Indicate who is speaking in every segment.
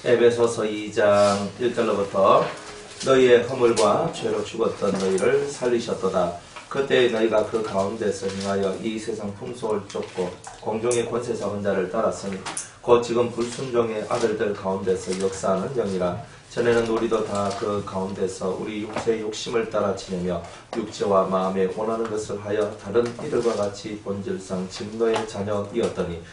Speaker 1: 에베소서 2장 1절로부터 너희의 허물과 죄로 죽었던 너희를 살리셨도다. 그때 너희가 그 가운데서 행하여 이 세상 풍속을 쫓고 공중의 권세 잡은 자를 따랐으니 곧 지금 불순종의 아들들 가운데서 역사하는 영이라. 전에는 우리도 다 그 가운데서 우리 육체의 욕심을 따라 지내며 육체와 마음에 원하는 것을 하여 다른 이들과 같이 본질상 진노의 자녀이었더니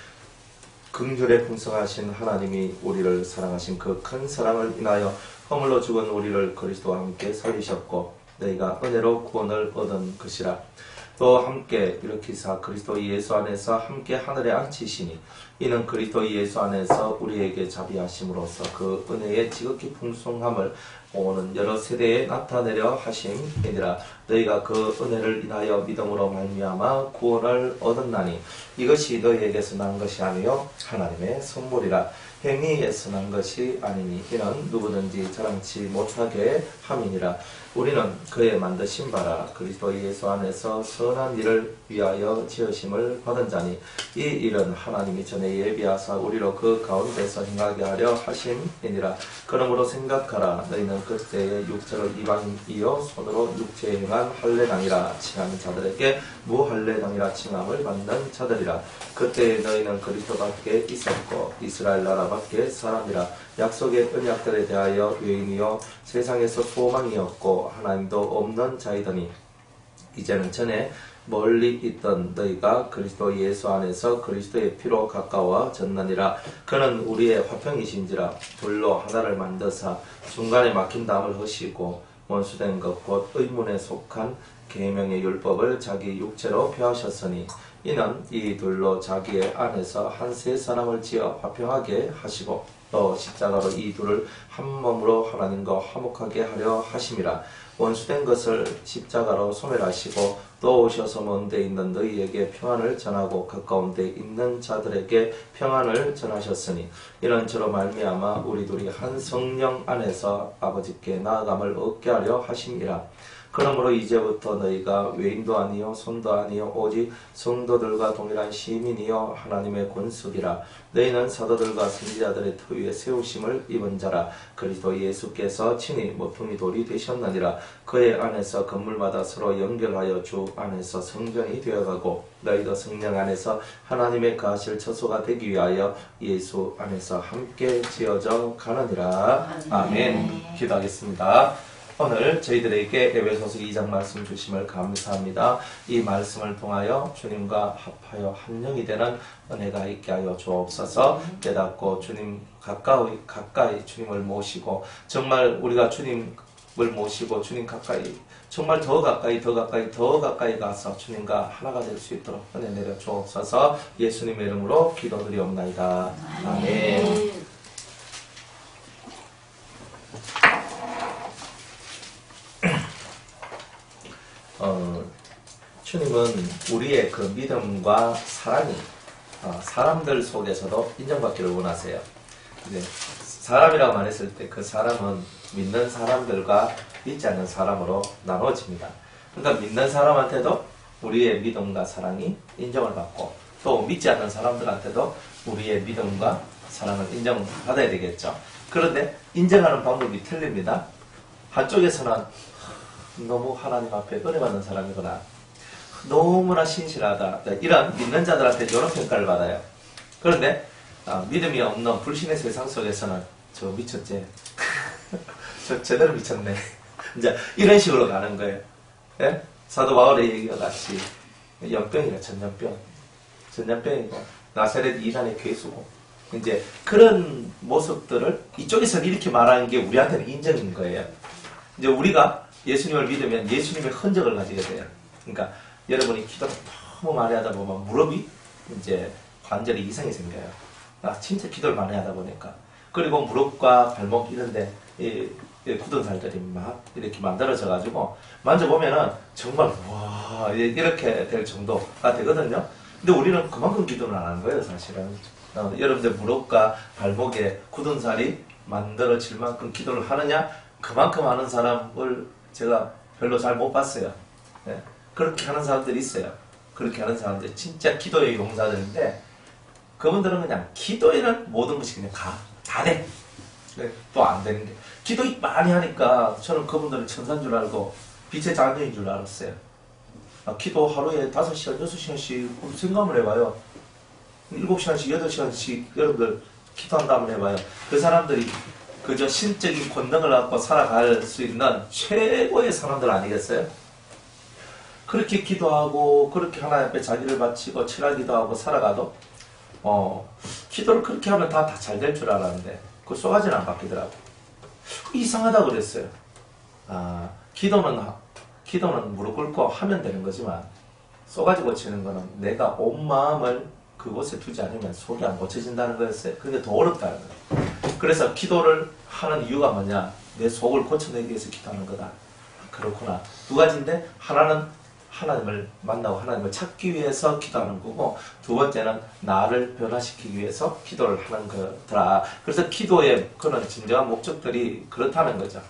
Speaker 1: 긍휼에 풍성하신 하나님이 우리를 사랑하신 그 큰 사랑을 인하여 허물로 죽은 우리를 그리스도와 함께 살리셨고 너희가 은혜로 구원을 얻은 것이라. 또 함께 일으키사 그리스도 예수 안에서 함께 하늘에 앉히시니 이는 그리스도 예수 안에서 우리에게 자비하심으로써 그 은혜의 지극히 풍성함을 오는 여러 세대에 나타내려 하심이니라. 너희가 그 은혜를 인하여 믿음으로 말미암아 구원을 얻었나니 이것이 너희에게서 난 것이 아니요 하나님의 선물이라. 행위에서 난 것이 아니니 이는 누구든지 자랑치 못하게 함이니라. 우리는 그의 만드신 바라 그리스도 예수 안에서 선한 일을 위하여 지으심을 받은 자니 이 일은 하나님이 전에 예비하사 우리로 그 가운데서 행하게 하려 하심이니라. 그러므로 생각하라. 너희는 그때의 육체를 이방이요 손으로 육체에 행한 할례당이라 칭하는 자들에게 무할례당이라 칭함을 받는 자들이라. 그때 너희는 그리스도 밖에 있었고 이스라엘 나라 밖에 사람이라. 약속의 언약들에 대하여 유인이요 세상에서 소망이었고 하나님도 없는 자이더니 이제는 전에 멀리 있던 너희가 그리스도 예수 안에서 그리스도의 피로 가까워졌느니라. 그는 우리의 화평이신지라. 둘로 하나를 만드사 중간에 막힌 담을 허시고 원수된 것 곧 의문에 속한 계명의 율법을 자기 육체로 폐하셨으니 이는 이 둘로 자기의 안에서 한 세 사람을 지어 화평하게 하시고 또 십자가로 이 둘을 한 몸으로 하나님과 화목하게 하려 하심이라. 원수된 것을 십자가로 소멸하시고 또 오셔서 먼 데 있는 너희에게 평안을 전하고 가까운 데 있는 자들에게 평안을 전하셨으니 이런 저로 말미암아 우리 둘이 한 성령 안에서 아버지께 나아감을 얻게 하려 하심이라. 그러므로 이제부터 너희가 외인도 아니요 손도 아니요 오직 성도들과 동일한 시민이요 하나님의 권속이라. 너희는 사도들과 선지자들의 터 위에 세우심을 입은 자라. 그리스도 예수께서 친히 모퉁이 돌이 되셨느니라. 그의 안에서 건물마다 서로 연결하여 주 안에서 성전이 되어가고 너희도 성령 안에서 하나님의 거하실 처소가 되기 위하여 예수 안에서 함께 지어져 가느니라. 아멘. 기도하겠습니다. 오늘 저희들에게 에베소서 2장 말씀 주심을 감사합니다. 이 말씀을 통하여 주님과 합하여 한 영이 되는 은혜가 있게 하여 주옵소서. 깨닫고 주님 가까이 주님을 모시고 정말 우리가 주님을 모시고 주님 가까이 정말 더 가까이 가서 주님과 하나가 될 수 있도록 은혜 내려 주옵소서. 예수님의 이름으로 기도드리옵나이다. 아멘. 주님은 우리의 그 믿음과 사랑이 사람들 속에서도 인정받기를 원하세요. 이제 사람이라고 말했을 때 그 사람은 믿는 사람들과 믿지 않는 사람으로 나눠집니다. 그러니까 믿는 사람한테도 우리의 믿음과 사랑이 인정을 받고 또 믿지 않는 사람들한테도 우리의 믿음과 사랑을 인정받아야 되겠죠. 그런데 인정하는 방법이 틀립니다. 한쪽에서는 너무 하나님 앞에 은혜받는 사람이구나, 너무나 신실하다, 이런 믿는 자들한테 이런 평가를 받아요. 그런데 믿음이 없는 불신의 세상 속에서는 저 미쳤지, 저 제대로 미쳤네, 이제 이런 식으로 가는 거예요. 예? 사도 바울의 얘기와 같이 연병이라 전염병이고 나사렛 이란의 괴수고, 이제 그런 모습들을 이쪽에서는 이렇게 말하는 게 우리한테는 인정인 거예요. 이제 우리가 예수님을 믿으면 예수님의 흔적을 가지게 돼요. 그러니까 여러분이 기도를 너무 많이 하다 보면 무릎이 이제 관절이 이상이 생겨요. 진짜 기도를 많이 하다 보니까. 그리고 무릎과 발목 이런데 굳은 살들이 막 이렇게 만들어져 가지고 만져보면은 정말 와 이렇게 될 정도가 되거든요. 근데 우리는 그만큼 기도를 안 하는 거예요, 사실은. 여러분들 무릎과 발목에 굳은 살이 만들어질 만큼 기도를 하느냐? 그만큼 하는 사람을 제가 별로 잘 못 봤어요. 네. 그렇게 하는 사람들이 있어요. 그렇게 하는 사람들 진짜 기도의 용사들인데 그분들은 그냥 기도에는 모든 것이 그냥 다 돼. 또 안 되는 게. 기도 많이 하니까 저는 그분들은 천사인 줄 알고 빛의 자녀인 줄 알았어요. 기도 하루에 5시간, 6시간씩 생각을 해봐요. 7시간씩, 8시간씩 여러분들 기도한다 한번 해봐요. 그 사람들이 그저 신적인 권능을 갖고 살아갈 수 있는 최고의 사람들 아니겠어요? 그렇게 기도하고 그렇게 하나님 앞에 자기를 바치고 친하기도 하고 살아가도 기도를 그렇게 하면 다 잘 될 줄 알았는데 그 쏘가지는 안 바뀌더라고. 이상하다 그랬어요. 기도는 무릎 꿇고 하면 되는 거지만 쏘가지 고치는 거는 내가 온 마음을 그곳에 두지 않으면 속이 안 고쳐진다는 거였어요. 그게 더 어렵다는 거예요. 그래서 기도를 하는 이유가 뭐냐? 내 속을 고쳐내기 위해서 기도하는 거다. 그렇구나. 두 가지인데 하나는 하나님을 만나고 하나님을 찾기 위해서 기도하는 거고, 두 번째는 나를 변화시키기 위해서 기도를 하는 거더라. 그래서 기도의 그런 진정한 목적들이 그렇다는 거죠.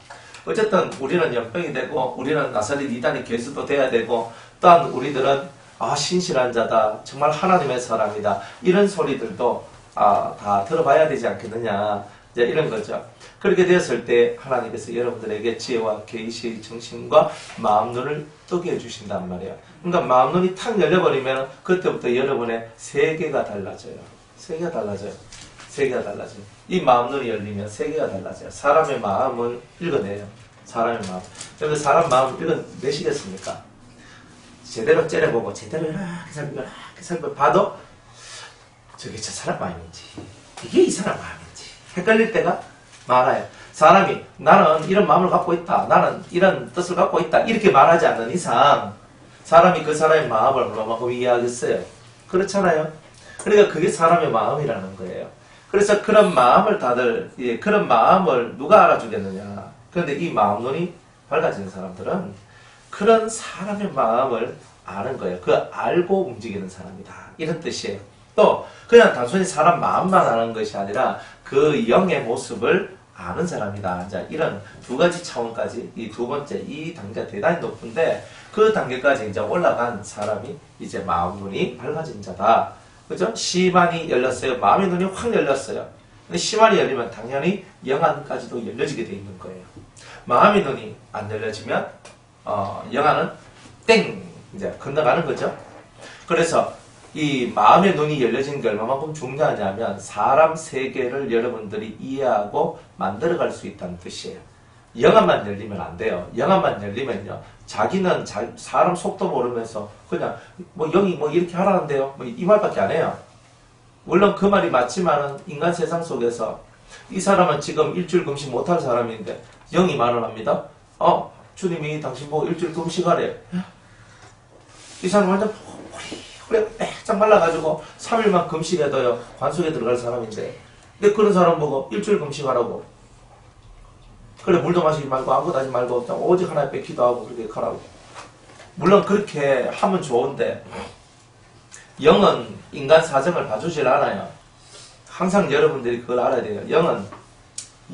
Speaker 1: 어쨌든 우리는 연병이 되고 우리는 나사렛 이단의 괴수도 돼야 되고, 또한 우리들은 신실한 자다, 정말 하나님의 사람이다, 이런 소리들도 다 들어봐야 되지 않겠느냐, 이제 이런 거죠. 그렇게 되었을 때 하나님께서 여러분들에게 지혜와 계시, 정신과 마음눈을 뜨게 해주신단 말이에요. 그러니까 마음눈이 탁 열려버리면 그때부터 여러분의 세계가 달라져요. 세계가 달라져요. 이 마음눈이 열리면 세계가 달라져요. 사람의 마음을 읽어내요. 사람의 마음. 여러분 사람 마음을 읽어내시겠습니까? 제대로 째려보고 제대로 이렇게 살펴 봐도 저게 저 사람 마음인지 이게 이 사람 마음인지 헷갈릴 때가 많아요. 사람이 나는 이런 마음을 갖고 있다, 나는 이런 뜻을 갖고 있다, 이렇게 말하지 않는 이상 사람이 그 사람의 마음을 얼마만큼 이해하겠어요? 그렇잖아요. 그러니까 그게 사람의 마음이라는 거예요. 그래서 그런 마음을 그런 마음을 누가 알아주겠느냐. 그런데 이 마음눈이 밝아지는 사람들은 그런 사람의 마음을 아는 거예요. 그 알고 움직이는 사람이다, 이런 뜻이에요. 또 그냥 단순히 사람 마음만 아는 것이 아니라 그 영의 모습을 아는 사람이다. 자, 이런 두 가지 차원까지, 이 두 번째, 이 단계가 대단히 높은데 그 단계까지 이제 올라간 사람이 이제 마음 눈이 밝아진 자다. 그죠? 시만이 열렸어요. 마음의 눈이 확 열렸어요. 근데 시만이 열리면 당연히 영안까지도 열려지게 돼 있는 거예요. 마음의 눈이 안 열려지면 영안은 땡! 이제 건너가는 거죠. 그래서 이 마음의 눈이 열려진 게 얼마만큼 중요하냐면 사람 세계를 여러분들이 이해하고 만들어갈 수 있다는 뜻이에요. 영안만 열리면 안 돼요. 영안만 열리면요, 자기는 사람 속도 모르면서 그냥 영이 이렇게 하라는데요, 이 말밖에 안 해요. 물론 그 말이 맞지만은 인간 세상 속에서 이 사람은 지금 일주일 금식 못할 사람인데 영이 말을 합니다. 주님이 당신 보고 일주일 금식하래. 이 사람 완전 그래 빼짝 말라가지고 3일만 금식해도요 관속에 들어갈 사람인데, 근데 그런 사람 보고 일주일 금식하라고, 그래 물도 마시지 말고 아무것도 하지 말고 오직 하나님 앞에 기도하고 그렇게 가라고. 물론 그렇게 하면 좋은데 영은 인간 사정을 봐주질 않아요. 항상 여러분들이 그걸 알아야 돼요. 영은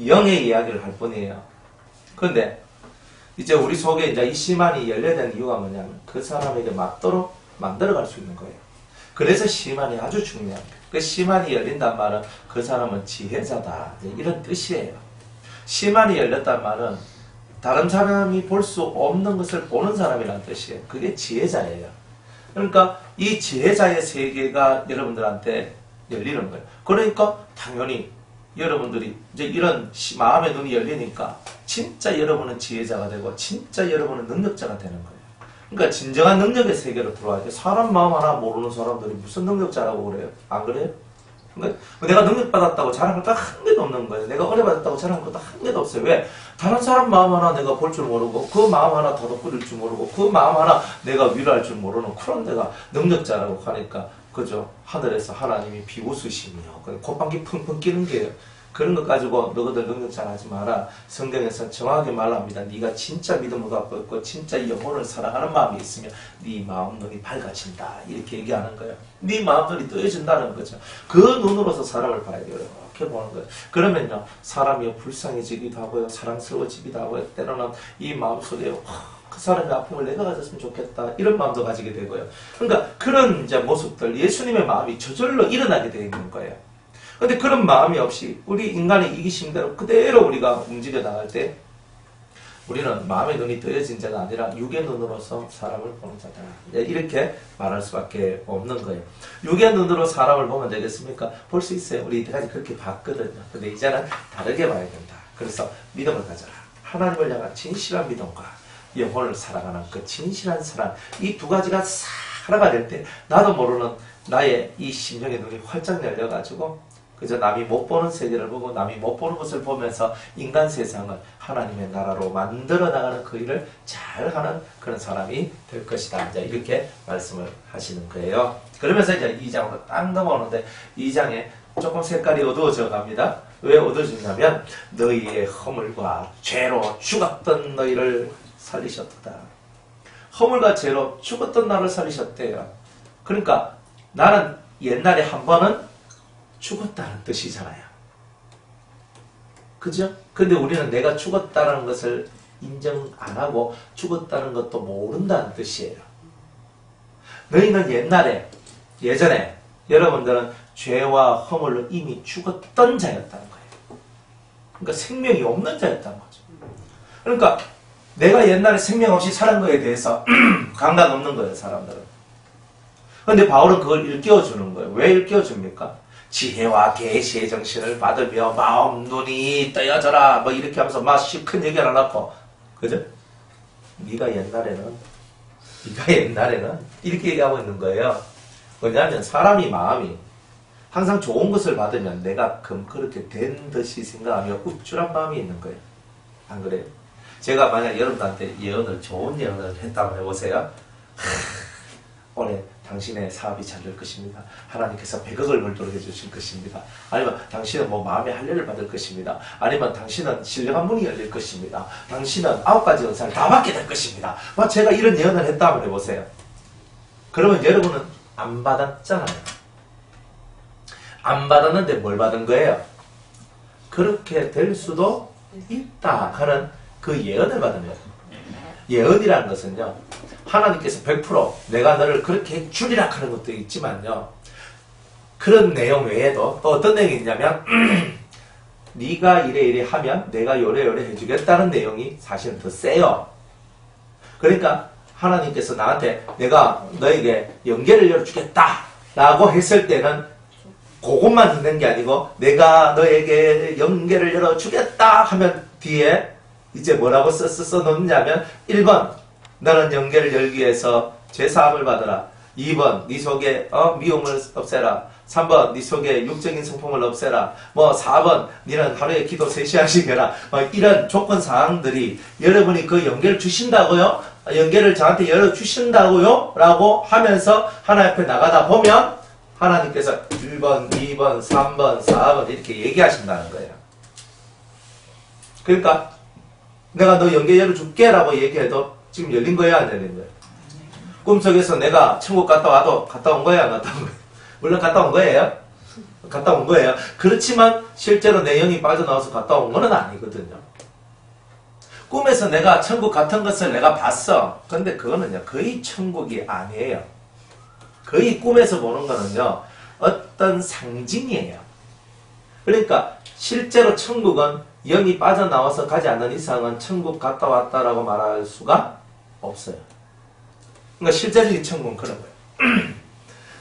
Speaker 1: 영의 이야기를 할 뿐이에요. 그런데 이제 우리 속에 이제 이 시만이 열려야 되는 이유가 뭐냐면 그 사람에게 맞도록 만들어갈 수 있는 거예요. 그래서 시만이 아주 중요합니다. 그 시만이 열린단 말은 그 사람은 지혜자다, 이런 뜻이에요. 시만이 열렸단 말은 다른 사람이 볼 수 없는 것을 보는 사람이라는 뜻이에요. 그게 지혜자예요. 그러니까 이 지혜자의 세계가 여러분들한테 열리는 거예요. 그러니까 당연히 여러분들이 이제 이런 마음의 눈이 열리니까 진짜 여러분은 지혜자가 되고 진짜 여러분은 능력자가 되는 거예요. 그러니까 진정한 능력의 세계로 들어와야 돼. 사람 마음 하나 모르는 사람들이 무슨 능력자라고 그래요? 안 그래요? 그러니까 내가 능력받았다고 자랑할 거 한 개도 없는 거예요. 내가 은혜받았다고 자랑할 것도 한 개도 없어요. 왜? 다른 사람 마음 하나 내가 볼 줄 모르고 그 마음 하나 더덕거릴 줄 모르고 그 마음 하나 내가 위로할 줄 모르는 그런 내가 능력자라고 하니까, 그죠? 하늘에서 하나님이 비웃으시며 콧방귀 펑펑 끼는 게요. 그런 것 가지고 너희들 능력자 하지 마라. 성경에서 정확하게 말합니다. 네가 진짜 믿음을 갖고 있고 진짜 영혼을 사랑하는 마음이 있으면 네 마음 눈이 밝아진다, 이렇게 얘기하는 거예요. 네 마음 눈이 뜨여진다는 거죠. 그 눈으로서 사람을 봐야 돼요. 이렇게 보는 거예요. 그러면요 사람이 불쌍해지기도 하고요, 사랑스러워지기도 하고요, 때로는 이 마음속에 그 사람의 아픔을 내가 가졌으면 좋겠다, 이런 마음도 가지게 되고요. 그러니까 그런 이제 모습들, 예수님의 마음이 저절로 일어나게 되어 있는 거예요. 근데 그런 마음이 없이 우리 인간의 이기심대로 그대로 우리가 움직여 나갈 때 우리는 마음의 눈이 뜨여진 자가 아니라 육의 눈으로서 사람을 보는 자다. 이렇게 말할 수밖에 없는 거예요. 육의 눈으로 사람을 보면 되겠습니까? 볼 수 있어요. 우리 이때까지 그렇게 봤거든요. 근데 이제는 다르게 봐야 된다. 그래서 믿음을 가져라. 하나님을 향한 진실한 믿음과 영혼을 사랑하는 그 진실한 사랑, 이 두 가지가 살아가 될 때 나도 모르는 나의 이 심령의 눈이 활짝 열려가지고 그저 남이 못 보는 세계를 보고 남이 못 보는 것을 보면서 인간 세상을 하나님의 나라로 만들어 나가는 그 일을 잘하는 그런 사람이 될 것이다. 이제 이렇게 말씀을 하시는 거예요. 그러면서 이제 2장으로 딱 넘어오는데 2장에 조금 색깔이 어두워져 갑니다. 왜 어두워지냐면 너희의 허물과 죄로 죽었던 너희를 살리셨다. 허물과 죄로 죽었던 나를 살리셨대요. 그러니까 나는 옛날에 한 번은 죽었다는 뜻이잖아요. 그죠? 근데 우리는 내가 죽었다는 것을 인정 안 하고 죽었다는 것도 모른다는 뜻이에요. 너희는 예전에 여러분들은 죄와 허물로 이미 죽었던 자였다는 거예요. 그러니까 생명이 없는 자였다는 거죠. 그러니까 내가 옛날에 생명 없이 살은 거에 대해서 감각 없는 거예요, 사람들은. 그런데 바울은 그걸 일깨워주는 거예요. 왜 일깨워줍니까? 지혜와 계시의 정신을 받으며 마음 눈이 떠여져라 뭐 이렇게 하면서 막 큰 얘기를 안 하고, 그죠? 네가 옛날에는 이렇게 얘기하고 있는 거예요. 왜냐하면 사람이 마음이 항상 좋은 것을 받으면 내가 그렇게 된 듯이 생각하며 우쭐한 마음이 있는 거예요. 안 그래요? 제가 만약 여러분들한테 좋은 예언을 했다고 해보세요. 올해 당신의 사업이 잘 될 것입니다. 하나님께서 100억을 벌도록 해주실 것입니다. 아니면 당신은 뭐 마음의 할례를 받을 것입니다. 아니면 당신은 신령한 문이 열릴 것입니다. 당신은 9가지 은사를 다 받게 될 것입니다. 제가 이런 예언을 했다고 해보세요. 그러면 여러분은 안 받았잖아요. 안 받았는데 뭘 받은 거예요? 그렇게 될 수도 있다 하는 그 예언을 받은 거예요. 예언이라는 것은요, 하나님께서 100% 내가 너를 그렇게 주리라 하는 것도 있지만요, 그런 내용 외에도 또 어떤 내용이 있냐면 네가 이래 하면 내가 요래 해주겠다는 내용이 사실은 더 세요. 그러니까 하나님께서 나한테 내가 너에게 영계를 열어주겠다 라고 했을 때는 그것만 있는 게 아니고 내가 너에게 영계를 열어주겠다 하면 뒤에 이제 뭐라고 써놓냐면 1번 너는 영계를 열기 위해서 죄사함을 받으라. 2번 네 속에 미움을 없애라. 3번 네 속에 육적인 성품을 없애라. 4번 너는 하루에 기도 3시간씩 해라. 이런 조건 사항들이 여러분이 그 영계를 주신다고요? 영계를 저한테 열어주신다고요? 라고 하면서 하나님 앞에 나가다 보면 하나님께서 1번, 2번, 3번, 4번 이렇게 얘기하신다는 거예요. 그러니까 내가 너 영계 열어줄게 라고 얘기해도 지금 열린 거야, 안 열린 거야? 꿈속에서 내가 천국 갔다 온 거야, 안 갔다 온 거야? 물론 갔다 온 거예요. 갔다 온 거예요. 그렇지만 실제로 내 영이 빠져나와서 갔다 온 건 아니거든요. 꿈에서 내가 천국 같은 것을 내가 봤어. 근데 그거는요, 거의 천국이 아니에요. 거의 꿈에서 보는 거는요, 어떤 상징이에요. 그러니까 실제로 천국은 영이 빠져나와서 가지 않는 이상은 천국 갔다 왔다라고 말할 수가 없어요. 그러니까 실제적인 천국은 그런 거예요.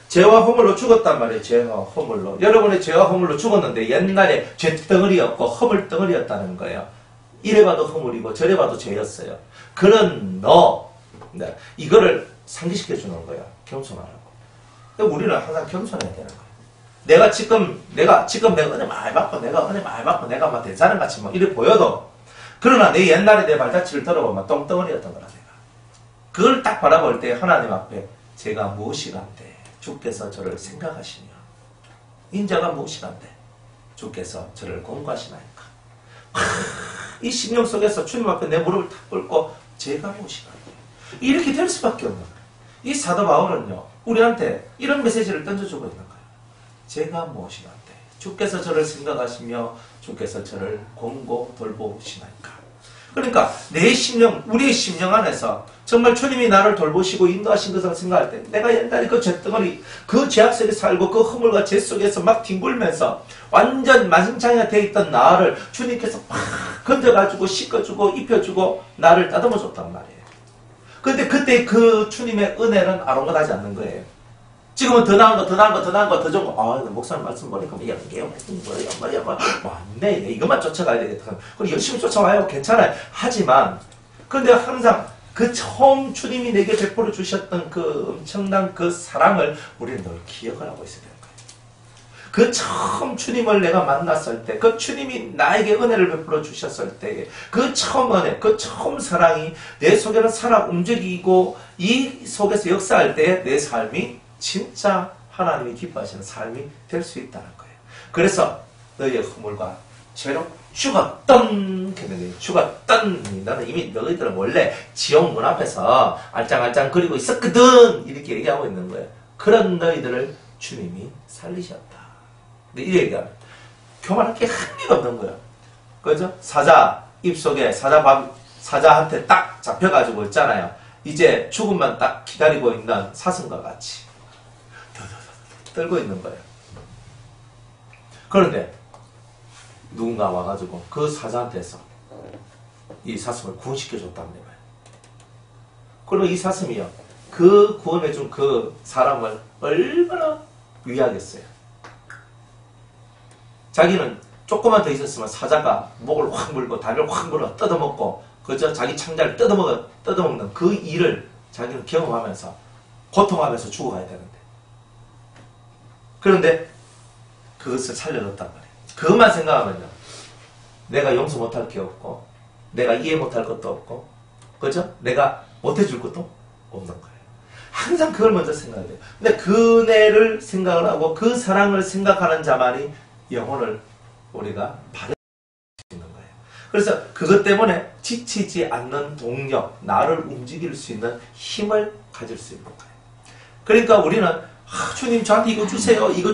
Speaker 1: 죄와 허물로 죽었단 말이에요. 죄와 허물로. 여러분의 죄와 허물로 죽었는데 옛날에 죄덩어리였고 허물덩어리였다는 거예요. 이래 봐도 허물이고 저래 봐도 죄였어요. 그런 네, 이거를 상기시켜 주는 거예요. 겸손하라고. 우리는 항상 겸손해야 되는 거예요. 내가 지금 내가 은혜 많이 받고 내가 막 대사람같이 막 이래 보여도, 그러나 내 옛날에 내 발자취를 들어보면 똥덩어리였던 거라. 내가 그걸 딱 바라볼 때 하나님 앞에 제가 무엇이간데 주께서 저를 생각하시며 인자가 무엇이간데 주께서 저를 공부하시나이까. 이 심령 속에서 주님 앞에 내 무릎을 탁 꿇고 제가 무엇이간데 이렇게 될 수밖에 없는 거예요. 이 사도 바울은요, 우리한테 이런 메시지를 던져주고 있는 거예요. 제가 무엇이간데 주께서 저를 생각하시며 주께서 저를 공고 돌보시나이까. 그러니까 내 심령, 우리의 심령 안에서 정말 주님이 나를 돌보시고 인도하신 것을 생각할 때 내가 옛날에 그 죄덩어리, 그 죄악 속에 살고 그 허물과 죄 속에서 막 뒹굴면서 완전 만신창이가 되어 있던 나를 주님께서 팍 건져가지고 씻어주고 입혀주고 나를 따듬어 줬단 말이에요. 근데 그때 그 주님의 은혜는 아랑곳하지 않는 거예요. 지금은 더 나은 거, 더 나은 거, 더 나은 거, 더 좋은 거. 아, 목사님 말씀 보니까 이게 뭐야, 맞네. 이것만 쫓아가야 되겠다. 그럼 열심히 쫓아와요. 괜찮아요. 하지만, 근데 항상 그 처음 주님이 내게 베풀어 주셨던 그 엄청난 그 사랑을 우리는 늘 기억을 하고 있어야 되는 거예요. 그 처음 주님을 내가 만났을 때, 그 주님이 나에게 은혜를 베풀어 주셨을 때, 그 처음 은혜, 그 처음 사랑이 내 속에는 살아 움직이고 이 속에서 역사할 때 내 삶이 진짜 하나님이 기뻐하시는 삶이 될 수 있다는 거예요. 그래서 너희의 허물과 죄로 죽었던 개명이 죽었던 너는 이미 너희들은 원래 지옥 문 앞에서 알짱알짱 거리고 있었거든 이렇게 얘기하고 있는 거예요. 그런 너희들을 주님이 살리셨다. 근데 이 얘기가 교만할 게 한일 없는 거예요. 그죠? 사자 입속에 사자한테 딱 잡혀가지고 있잖아요. 이제 죽음만 딱 기다리고 있는 사슴과 같이 떨고 있는 거예요. 그런데 누군가 와가지고 그 사자한테서 이 사슴을 구원시켜줬다는 거예요. 그리고 이 사슴이요, 그 구원해준 그 사람을 얼마나 위하겠어요. 자기는 조금만 더 있었으면 사자가 목을 확 물고 다리를 확 물어 뜯어먹고 그저 자기 창자를 뜯어먹는 그 일을 자기는 경험하면서 고통하면서 죽어가야 되는데, 그런데 그것을 살려줬단 말이에요. 그것만 생각하면요, 내가 용서 못할 게 없고 내가 이해 못할 것도 없고 그죠? 내가 못해줄 것도 없는 거예요. 항상 그걸 먼저 생각해야 돼요. 근데 그 은혜를 생각을 하고 그 사랑을 생각하는 자만이 영혼을 우리가 바르게 수 있는 거예요. 그래서 그것 때문에 지치지 않는 동력, 나를 움직일 수 있는 힘을 가질 수 있는 거예요. 그러니까 우리는 주님 저한테 이거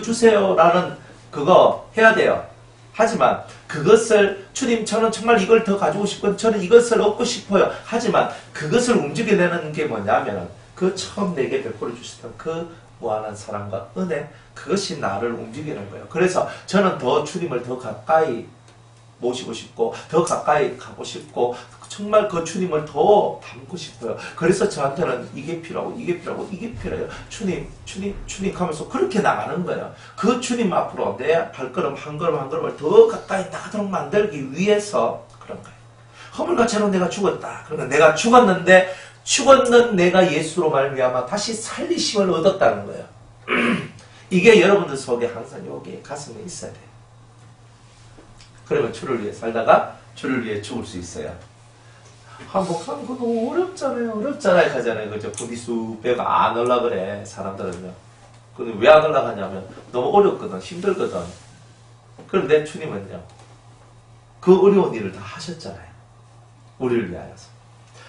Speaker 1: 주세요 라는 그거 해야 돼요. 하지만 그것을 주님 저는 정말 이걸 더 가지고 싶고 저는 이것을 얻고 싶어요. 하지만 그것을 움직여내는 게 뭐냐면 그 처음 내게 베풀어 주셨던 그 무한한 사랑과 은혜, 그것이 나를 움직이는 거예요. 그래서 저는 더 주님을 더 가까이 모시고 싶고 더 가까이 가고 싶고 정말 그 주님을 더 닮고 싶어요. 그래서 저한테는 이게 필요하고 이게 필요하고 이게 필요해요. 주님 하면서 그렇게 나가는 거예요. 그 주님 앞으로 내 발걸음 한 걸음 한 걸음을 더 가까이 나가도록 만들기 위해서 그런 거예요. 허물과 죄로 내가 죽었다. 그러니까 내가 죽었는데 죽었는 내가 예수로 말미암아 다시 살리심을 얻었다는 거예요. 이게 여러분들 속에 항상 여기에 가슴에 있어야 돼요. 그러면 주를 위해 살다가 주를 위해 죽을 수 있어요. 목사님 그거 너무 어렵잖아요 하잖아요. 그죠? 분리수 배가 안 올라 그래 사람들은요. 근데 왜 안 올라가냐면 너무 어렵거든, 힘들거든. 그런데 주님은요, 그 어려운 일을 다 하셨잖아요. 우리를 위하여서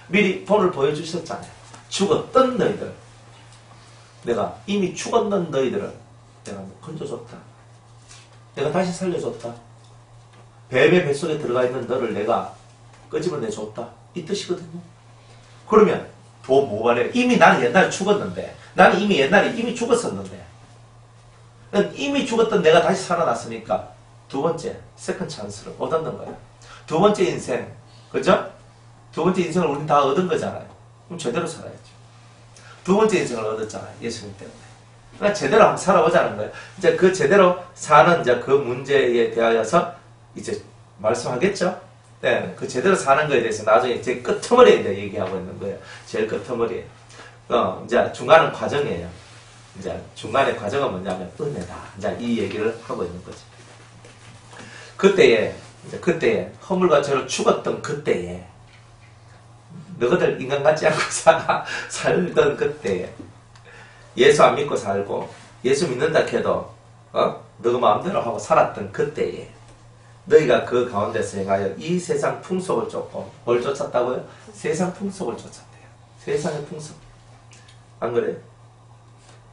Speaker 1: 미리 본을 보여주셨잖아요. 죽었던 너희들, 내가 이미 죽었는 너희들을 내가 건져줬다. 내가 다시 살려줬다. 뱀의 뱃속에 들어가 있는 너를 내가 끄집어내줬다. 이 뜻이거든요. 그러면 더 뭐가 래? 이미 나는 옛날에 죽었는데, 나는 이미 죽었었는데, 이미 죽었던 내가 다시 살아났으니까 두 번째 세컨 찬스를 얻었는 거예요. 두 번째 인생, 그죠? 두 번째 인생을 우린 다 얻은 거잖아요. 그럼 제대로 살아야죠. 두 번째 인생을 얻었잖아요. 예수님 때문에. 그러니까 제대로 한번 살아보자는 거예요. 이제 그 제대로 사는 이제 그 문제에 대하여서 이제 말씀하겠죠? 네, 그 제대로 사는 거에 대해서 나중에 제 끝머리에 이제 얘기하고 있는 거예요. 제일 끝머리에. 이제 중간은 과정이에요. 이제 중간의 과정은 뭐냐면 은혜다. 이제 이 얘기를 하고 있는 거죠. 그때에 허물과 죄로 죽었던 그때에 너희들 인간 같지 않고 살던 그때에 예수 안 믿고 살고 예수 믿는다 해도 너가 마음대로 하고 살았던 그때에 너희가 그 가운데서 행하여 이 세상 풍속을 쫓고 뭘 쫓았다고요? 세상 풍속을 쫓았대요. 세상의 풍속. 안 그래요?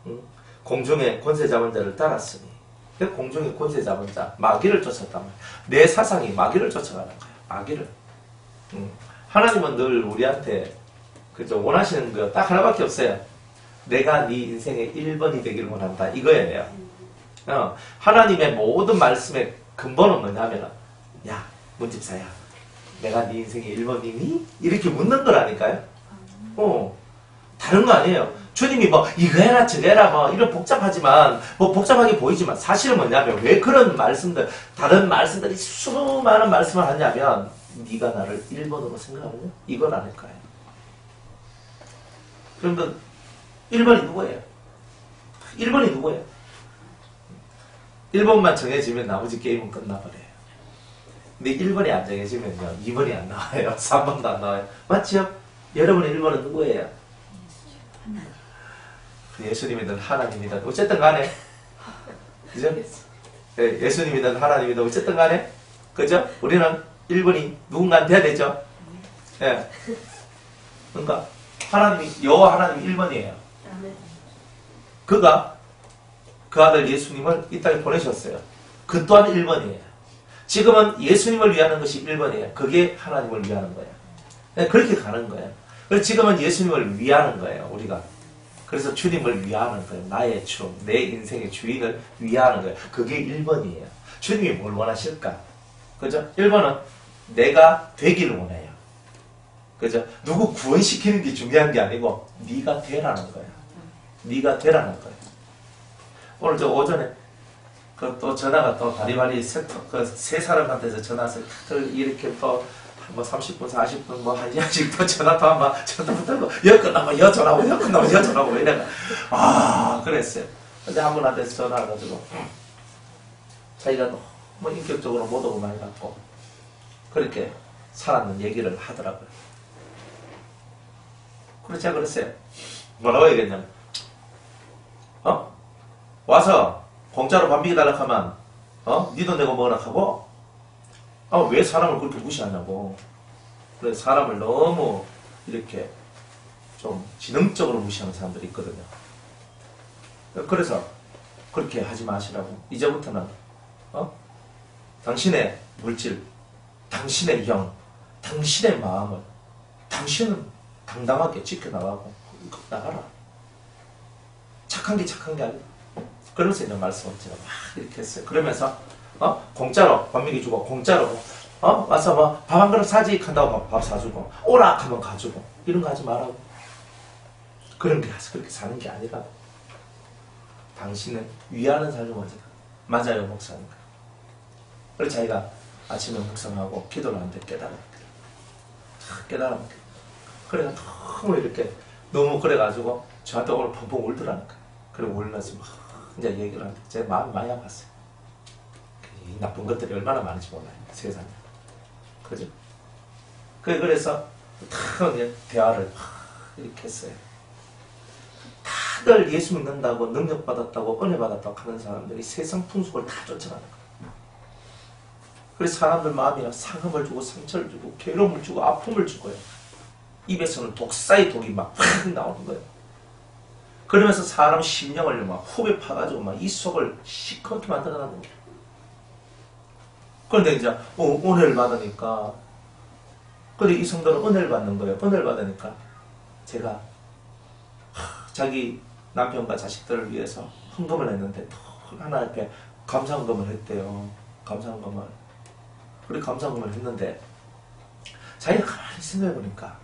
Speaker 1: 응? 공중의 권세 잡은 자를 따랐으니 공중의 권세 잡은 자 마귀를 쫓았단 말이에요. 내 사상이 마귀를 쫓아가는 거예요. 마귀를. 하나님은 늘 우리한테 그죠? 원하시는 거 딱 하나밖에 없어요. 내가 네 인생의 1번이 되기를 원한다. 이거예요. 하나님의 모든 말씀의 근본은 뭐냐면 야, 문집사야. 내가 네 인생의 1번이니? 이렇게 묻는 거라니까요. 다른 거 아니에요. 주님이 뭐 이거 해라 저거 해라 뭐 이런 복잡하지만 뭐 복잡하게 보이지만 사실은 뭐냐면 왜 그런 말씀들 다른 말씀들이 수많은 말씀을 하냐면 네가 나를 1번으로 생각하느냐? 이걸 아닐까요? 그러면 1번이 누구예요? 1번이 누구예요? 1번만 정해지면 나머지 게임은 끝나버려요. 근데 1번이 안 정해지면요 2번이 안 나와요. 3번도 안 나와요. 맞죠? 여러분의 1번은 누구예요? 예수님이든 하나님이든 어쨌든 간에 그죠? 예수님이든 하나님이든 어쨌든 간에 그죠? 우리는 1번이 누군가는 돼야 되죠? 예. 그러니까 여호와 하나님이 1번이에요. 그가 그 아들 예수님을 이 땅에 보내셨어요. 그 또한 1번이에요. 지금은 예수님을 위하는 것이 1번이에요. 그게 하나님을 위하는 거예요. 네, 그렇게 가는 거예요. 그래서 지금은 예수님을 위하는 거예요. 우리가. 그래서 주님을 위하는 거예요. 나의 주, 내 인생의 주인을 위하는 거예요. 그게 1번이에요. 주님이 뭘 원하실까? 그죠? 1번은 내가 되기를 원해요. 그죠? 누구 구원시키는 게 중요한 게 아니고 네가 되라는 거예요. 네가 되라는 거예요. 오늘 저 오전에 또 전화가 또 바리바리 세 사람한테서 전화해서 이렇게 또 뭐 30분, 40분, 뭐 1시간씩 또 전화도 한번 붙들고 여 끝나면 여 전화하고 여 끝나면 여 전화하고 이래가 그랬어요. 근데 한 분한테 전화를 가지고 자기가 너무 인격적으로 모독을 많이 받고 그렇게 살았는 얘기를 하더라고요. 그래서 제가 그랬어요. 뭐라고 얘기했냐면 와서 공짜로 밥 먹여달라고 하면 니 돈 내고 먹으라 하고 왜 사람을 그렇게 무시하냐고. 그래서 사람을 너무 이렇게 좀 지능적으로 무시하는 사람들이 있거든요. 그래서 그렇게 하지 마시라고. 이제부터는 당신의 물질, 당신의 영, 당신의 마음을 당신은 당당하게 지켜나가고 나가라. 착한 게 아니라. 그러면서 이제 말씀을 제가 막 이렇게 했어요. 그러면서 공짜로 밥 먹여주고 공짜로 와서 뭐 밥 한 그릇 사지 한다고 밥 사주고 오락 하면 가주고 이런 거 하지 말라고. 그런 게 그렇게 사는 게 아니라 당신은 위하는 삶을 먼저. 맞아요, 목사님. 그래서 자기가 아침에 묵상하고 기도를 하는데 깨달았는데 그래서 너무 이렇게 너무 그래가지고 저한테 오늘 펑펑 울더라니까. 그리고 울면서 막 이제 얘기를 하는데 제 마음이 많이 아팠어요. 이 나쁜 것들이 얼마나 많은지 몰라요, 세상에. 그죠? 그래서 탁 대화를 이렇게 했어요. 다들 예수 믿는다고 능력받았다고 은혜받았다고 하는 사람들이 세상 풍속을 다 쫓아가는 거예요. 그래서 사람들 마음이나 상함을 주고 상처를 주고 괴로움을 주고 아픔을 주고요. 입에서는 독사의 독이 막 확 나오는 거예요. 그러면서 사람 심령을 막 호흡에 파가지고 막 이 속을 시커멓게 만들어가는 거예요. 그런데 이제 은혜를 받으니까 근데 이 성도는 은혜를 받는 거예요. 은혜를 받으니까 제가 자기 남편과 자식들을 위해서 헌금을 했는데 하나 앞에 감사헌금을 했대요. 감사헌금을. 그리고 감사헌금을 했는데 자기가 가만히 생각해보니까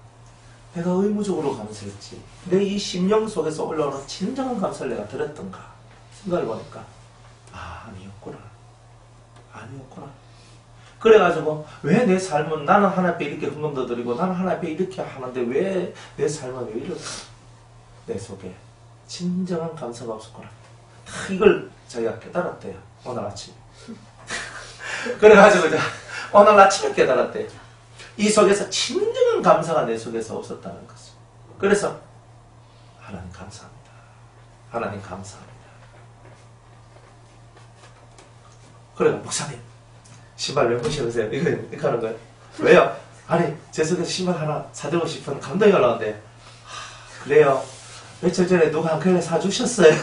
Speaker 1: 내가 의무적으로 감사했지. 내 이 심령 속에서 올라오는 진정한 감사를 내가 드렸던가 생각해보니까 아니었구나. 그래가지고 왜 내 삶은 나는 하나님 앞에 이렇게 헌금도 드리고 나는 하나님 앞에 이렇게 하는데 왜 내 삶은 왜 이럴까? 내 속에 진정한 감사가 없었구나. 이걸 자기가 깨달았대요. 오늘 아침에. 그래가지고 오늘 아침에 깨달았대요. 이 속에서 진정한 감사가 내 속에서 없었다는 것을. 그래서 하나님 감사합니다. 하나님 감사합니다. 그래요. 목사님 신발 왜 신으세요? 이렇게 하는 거예요. 왜요? 아니 제 속에서 신발 하나 사들고 싶은 감동이 올라오는데 그래요. 며칠 전에 누가 한 켤레 사주셨어요.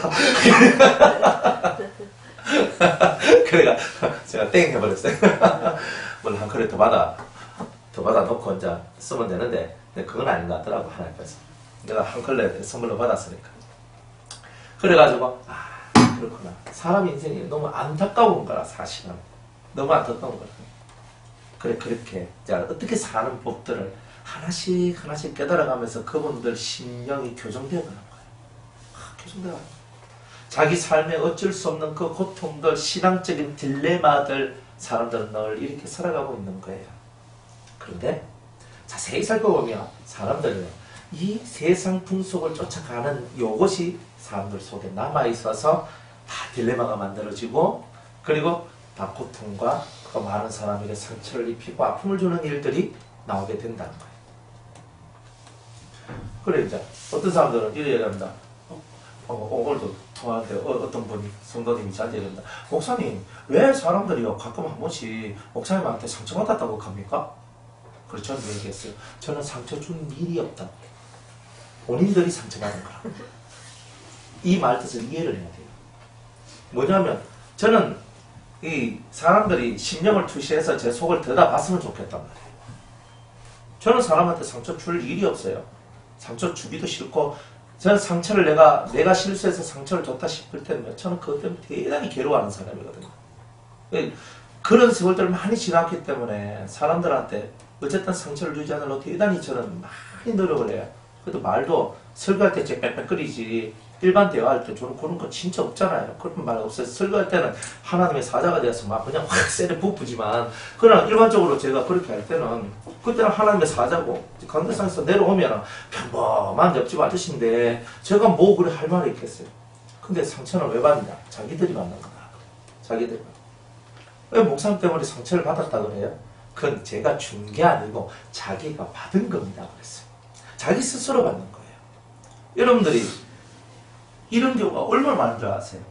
Speaker 1: 그래가 제가 땡 해버렸어요. 물론 한 켤레 더 더 받아놓고 이제 쓰면 되는데 그건 아닌 것 같더라고 하나님께서. 내가 한 걸레 선물로 받았으니까. 그래가지고 그렇구나. 사람 인생이 너무 안타까운 거라 사실은. 너무 안타까운 거라. 그래 그렇게 자 어떻게 사는 법들을 하나씩 하나씩 깨달아가면서 그분들 심령이 교정되어 가는 거예요. 교정되어 가는 거예요. 자기 삶에 어쩔 수 없는 그 고통들, 신앙적인 딜레마들 사람들은 늘 이렇게 살아가고 있는 거예요. 그런데 자세히 살펴보면 사람들은 이 세상 풍속을 쫓아가는 이것이 사람들 속에 남아있어서 다 딜레마가 만들어지고 그리고 다 고통과 그 많은 사람에게 상처를 입히고 아픔을 주는 일들이 나오게 된다는 거예요. 그래 이제 어떤 사람들은 이래 얘기합니다. 오늘도 통화하는데 어떤 분이 성도님이 저한테 얘기합니다. 목사님 왜 사람들이요 가끔 한 번씩 목사님한테 상처받았다고 합니까? 그래서 저는 얘기했어요. 저는 상처 준 일이 없다고. 본인들이 상처받은 거라. 이 말 뜻을 이해를 해야 돼요. 뭐냐면 저는 이 사람들이 심령을 투시해서 제 속을 들여다봤으면 좋겠단 말이에요. 저는 사람한테 상처 줄 일이 없어요. 상처 주기도 싫고 저는 상처를 내가 실수해서 상처를 줬다 싶을 때는 저는 그것 때문에 대단히 괴로워하는 사람이거든요. 그런 세월들을 많이 지났기 때문에 사람들한테 어쨌든 상처를 주지 않으려고 대단히 저는 많이 노력을 해요. 그래도 말도 설교할 때 빽빽거리지 일반 대화할 때 저는 그런 거 진짜 없잖아요. 그런 말 없어요. 설교할 때는 하나님의 사자가 되어서 막 그냥 확 세게 부푸지만 그러나 일반적으로 제가 그렇게 할 때는 그때는 하나님의 사자고 강대상에서 내려오면 평범한 옆집 아저씨인데 제가 뭐 그래 할 말이 있겠어요. 근데 상처는 왜 받느냐? 자기들이 받는 거다. 자기들이 받는 거다. 왜 목사님 때문에 상처를 받았다 그래요? 그건 제가 준 게 아니고 자기가 받은 겁니다. 그랬어요. 자기 스스로 받는 거예요. 여러분들이 이런 경우가 얼마나 많은 줄 아세요?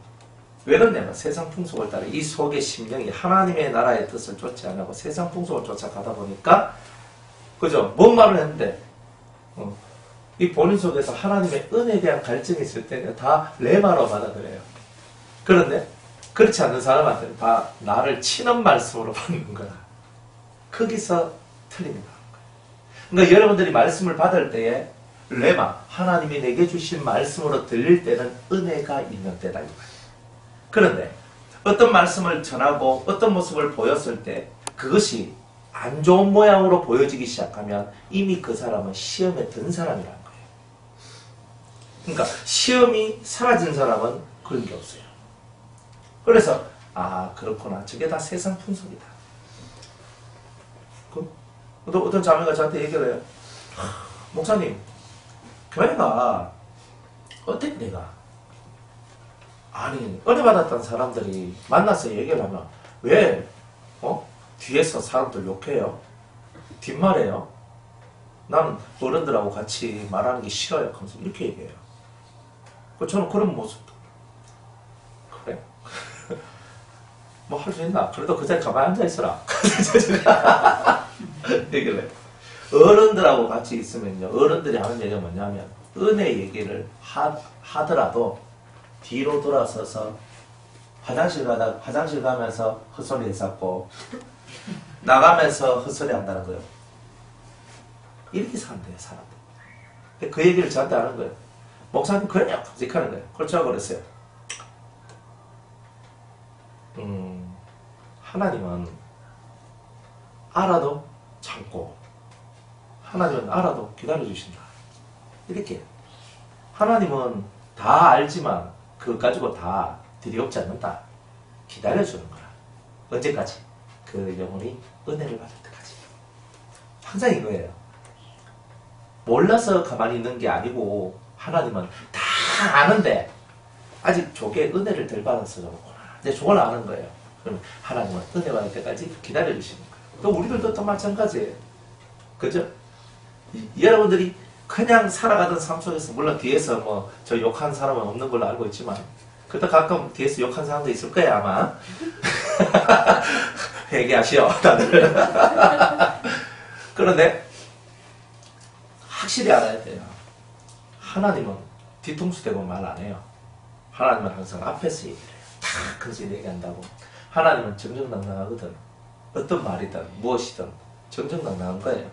Speaker 1: 왜 그러냐면 세상 풍속을 따라 이 속의 심령이 하나님의 나라의 뜻을 쫓지 않고 세상 풍속을 쫓아가다 보니까 그죠? 뭔 말을 했는데 이 본인 속에서 하나님의 은혜에 대한 갈증이 있을 때는 다 레마로 받아들여요. 그런데 그렇지 않는 사람한테는 다 나를 치는 말씀으로 받는 거야. 거기서 틀립니다. 그러니까 여러분들이 말씀을 받을 때에 레마, 하나님이 내게 주신 말씀으로 들릴 때는 은혜가 있는 때다. 그런데 어떤 말씀을 전하고 어떤 모습을 보였을 때 그것이 안 좋은 모양으로 보여지기 시작하면 이미 그 사람은 시험에 든 사람이라는 거예요. 그러니까 시험이 사라진 사람은 그런 게 없어요. 그래서 그렇구나. 저게 다 세상 풍속이다. 어떤 자매가 저한테 얘기를 해요. 목사님, 교회가 어떻게 내가 은혜 받았던 사람들이 만나서 얘기를 하면 왜 뒤에서 사람들 욕해요? 뒷말해요? 나는 어른들하고 같이 말하는 게 싫어요. 하면서 이렇게 얘기해요. 저는 그런 모습도 그래? 뭐 할 수 있나? 그래도 그 자리에 가만히 앉아있어라. 얘기를 해요. 어른들하고 같이 있으면요. 어른들이 하는 얘기가 뭐냐면 은혜 얘기를 하더라도 뒤로 돌아서서 화장실 가면서 헛소리 했었고 나가면서 헛소리 한다는 거예요. 이렇게 산대요, 사람들. 그 얘기를 저한테 하는 거예요. 목사님 그래요. 이렇게 하는 거예요. 그렇죠? 그랬어요. 하나님은 알아도 참고 하나님은 알아도 기다려주신다. 이렇게 하나님은 다 알지만 그것 가지고 다 들이없지 않는다. 기다려주는 거라. 언제까지? 그 영혼이 은혜를 받을 때까지. 항상 이거예요. 몰라서 가만히 있는 게 아니고 하나님은 다 아는데 아직 저게 은혜를 덜 받아서 저렇구나. 근데 저걸 아는 거예요. 그럼 하나님은 은혜 받을 때까지 기다려주시는 거예요. 또 우리들도 또 마찬가지예요. 그죠? 여러분들이 그냥 살아가던 삶 속에서 물론 뒤에서 뭐 저 욕한 사람은 없는 걸로 알고 있지만 그래도 가끔 뒤에서 욕한 사람도 있을 거예요 아마. 회개하시오 다들. 그런데 확실히 알아야 돼요. 하나님은 뒤통수 대고 말 안 해요. 하나님은 항상 앞에서 얘기를 해요. 다 그래서 얘기한다고. 하나님은 정정당당하거든. 어떤 말이든 무엇이든 정정당당한 거예요.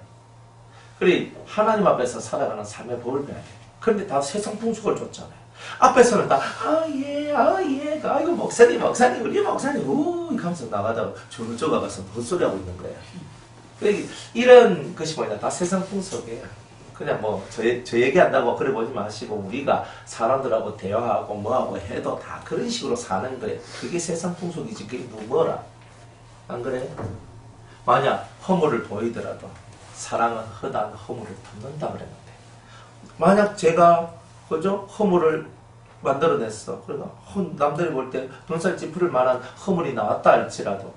Speaker 1: 그리 하나님 앞에서 살아가는 삶의 법을 배워야 돼요. 그런데 다 세상 풍속을 줬잖아요. 앞에서는 다 아이고 목사님 우리 목사님 하면서 나가다가 저쪽에 가서 헛소리하고 있는 거예요. 그러니까 이런 것이 뭐냐, 다 세상 풍속이에요. 그냥 뭐 저 얘기한다고 그래 보지 마시고, 우리가 사람들하고 대화하고 뭐하고 해도 다 그런 식으로 사는 거예요. 그게 세상 풍속이지 그게 뭐라 안 그래요? 만약 허물을 보이더라도 사랑은 허다한 허물을 덮는다 그랬는데, 만약 제가 그죠? 허물을 만들어냈어. 그러니까 남들이 볼 때 눈살 찌푸릴 만한 허물이 나왔다 할지라도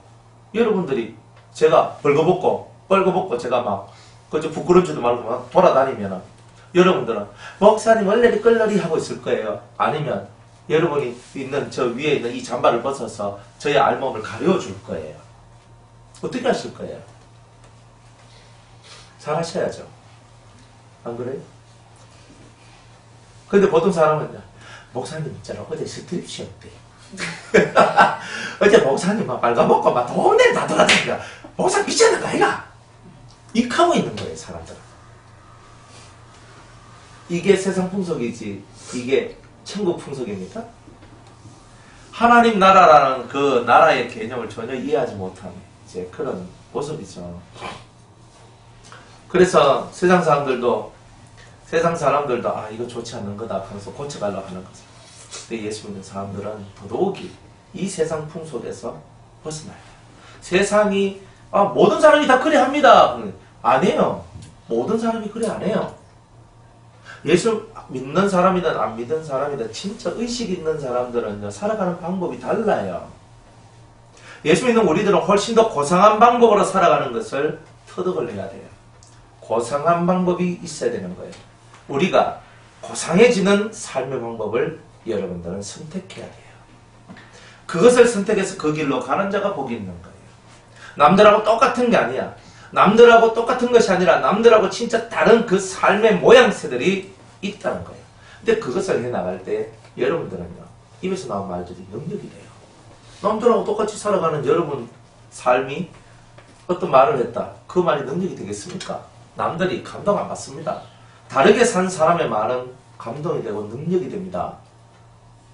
Speaker 1: 여러분들이 제가 벌거벗고 제가 막 그저 부끄러운지도 말고 막 돌아다니면 여러분들은 목사님 얼레리 끌러리 하고 있을 거예요. 아니면 여러분이 있는 저 위에 있는 이 잠바를 벗어서 저의 알몸을 가려줄 거예요. 어떻게 하실 거예요? 잘 하셔야죠. 안 그래요? 근데 보통 사람은 목사님 있잖아, 어제 스트립쇼였대. 어제 목사님 막 빨가벗고 막 동네 다 돌아다니까 목사 미쳤는 거 아이가? 익하고 있는 거예요, 사람들은. 이게 세상 풍속이지 이게 천국 풍속입니까? 하나님 나라라는 그 나라의 개념을 전혀 이해하지 못하는 이제 그런 모습이죠. 그래서 세상 사람들도 아 이거 좋지 않는 거다 하면서 고쳐가려고 하는 거죠. 근데 예수 믿는 사람들은 더더욱이 이 세상 풍속에서 벗어나야 돼요. 세상이 모든 사람이 다 그래 합니다. 아니에요. 모든 사람이 그래 안 해요. 예수 믿는 사람이든 안 믿는 사람이든 진짜 의식 있는 사람들은 살아가는 방법이 달라요. 예수 믿는 우리들은 훨씬 더 고상한 방법으로 살아가는 것을 터득을 해야 돼요. 고상한 방법이 있어야 되는 거예요. 우리가 고상해지는 삶의 방법을 여러분들은 선택해야 돼요. 그것을 선택해서 그 길로 가는 자가 복이 있는 거예요. 남들하고 똑같은 게 아니야. 남들하고 똑같은 것이 아니라 남들하고 진짜 다른 그 삶의 모양새들이 있다는 거예요. 근데 그것을 해나갈 때 여러분들은요, 입에서 나온 말들이 능력이 돼요. 남들하고 똑같이 살아가는 여러분 삶이 어떤 말을 했다. 그 말이 능력이 되겠습니까? 남들이 감동 안 받습니다. 다르게 산 사람의 말은 감동이 되고 능력이 됩니다.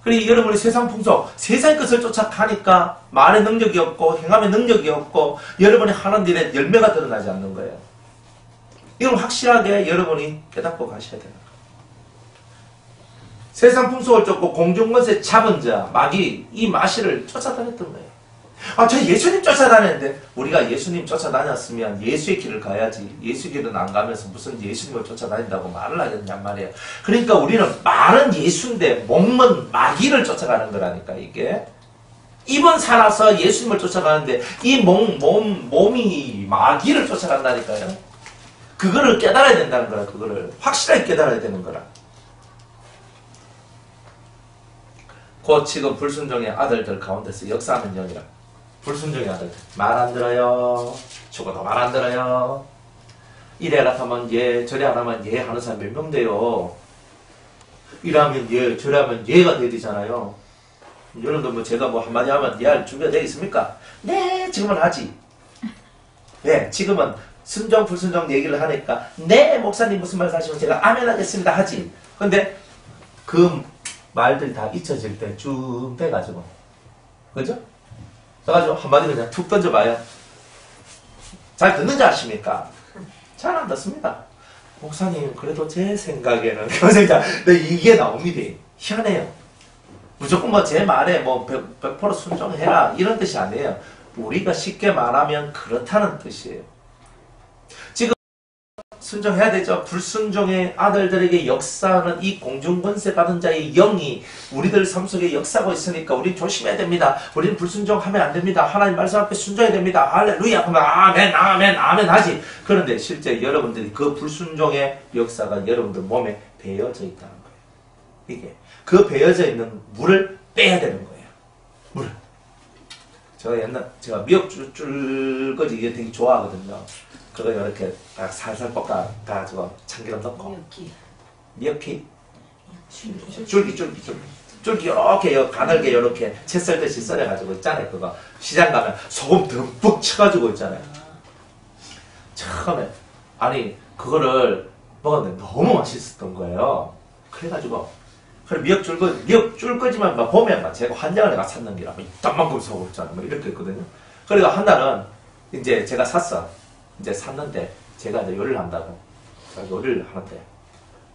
Speaker 1: 그리고 여러분이 세상 풍속, 세상의 것을 쫓아가니까 말의 능력이 없고 행함의 능력이 없고 여러분이 하는 일에 열매가 드러나지 않는 거예요. 이건 확실하게 여러분이 깨닫고 가셔야 되는 거예요. 세상 풍속을 쫓고 공중권세 잡은 자, 마귀, 이 마귀를 쫓아다녔던 거예요. 저 예수님 쫓아다녔는데, 우리가 예수님 쫓아다녔으면 예수의 길을 가야지, 예수의 길은 안 가면서 무슨 예수님을 쫓아다닌다고 말을 하겠냔 말이에요. 그러니까 우리는 말은 예수인데 몸은 마귀를 쫓아가는 거라니까. 이게 입은 살아서 예수님을 쫓아가는데 이 몸이 마귀를 쫓아간다니까요. 그거를 깨달아야 된다는 거라. 그거를 확실하게 깨달아야 되는 거라. 곧 지금 불순종의 아들들 가운데서 역사하는 영이라. 불순종의 아들들 말 안 들어요. 죽어도 말 안 들어요. 이래 하면 예, 저래 하면 예 하는 사람 몇 명 돼요. 이러면 예, 저래 하면 예가 돼야 되잖아요. 여러분들 뭐 제가 뭐 한마디 하면 예 할 준비가 되어 있습니까? 네, 지금은 하지. 네, 지금은 순종 불순종 얘기를 하니까 네, 목사님 무슨 말 하시면 제가 아멘 하겠습니다 하지. 근데 그 말들이 다 잊혀질 때 쭉 빼가지고, 그죠? 그래가지고 한마디 그냥 툭 던져봐요. 잘 듣는지 아십니까? 잘 안 듣습니다. 목사님, 그래도 제 생각에는, 네, 이게 나옵니다. 희한해요. 무조건 뭐 제 말에 뭐 100% 순종해라, 이런 뜻이 아니에요. 우리가 쉽게 말하면 그렇다는 뜻이에요. 지금 순종해야 되죠. 불순종의 아들들에게 역사하는 이 공중권세 받은 자의 영이 우리들 삶 속에 역사하고 있으니까 우리 조심해야 됩니다. 우리는 불순종하면 안 됩니다. 하나님 말씀 앞에 순종해야 됩니다. 할렐루야 하면 아멘 아멘 아멘 하지. 그런데 실제 여러분들이 그 불순종의 역사가 여러분들 몸에 배어져 있다는 거예요. 이게 그 배어져 있는 물을 빼야 되는 거예요. 물을. 제가 미역줄거지 이게 되게 좋아하거든요. 그거 이렇게 딱 살살 볶아가지고 참기름 넣고 미역피 줄기 이렇게 가늘게 이렇게 채 썰듯이 썰어가지고 있잖아요. 그거 시장 가면 소금 듬뿍 쳐가지고 있잖아요. 처음에 아니 그거를 먹었는데 너무 맛있었던 거예요. 그래가지고 그래 미역 줄 거지만 막 보면 막 제가 환장을 내가 샀는 게라 이딴만큼 사고 있잖아 뭐 이렇게 했거든요. 그래가 한 날은 이제 제가 샀어. 이제 샀는데 제가 이제 요리를 한다고 제가 요리를 하는데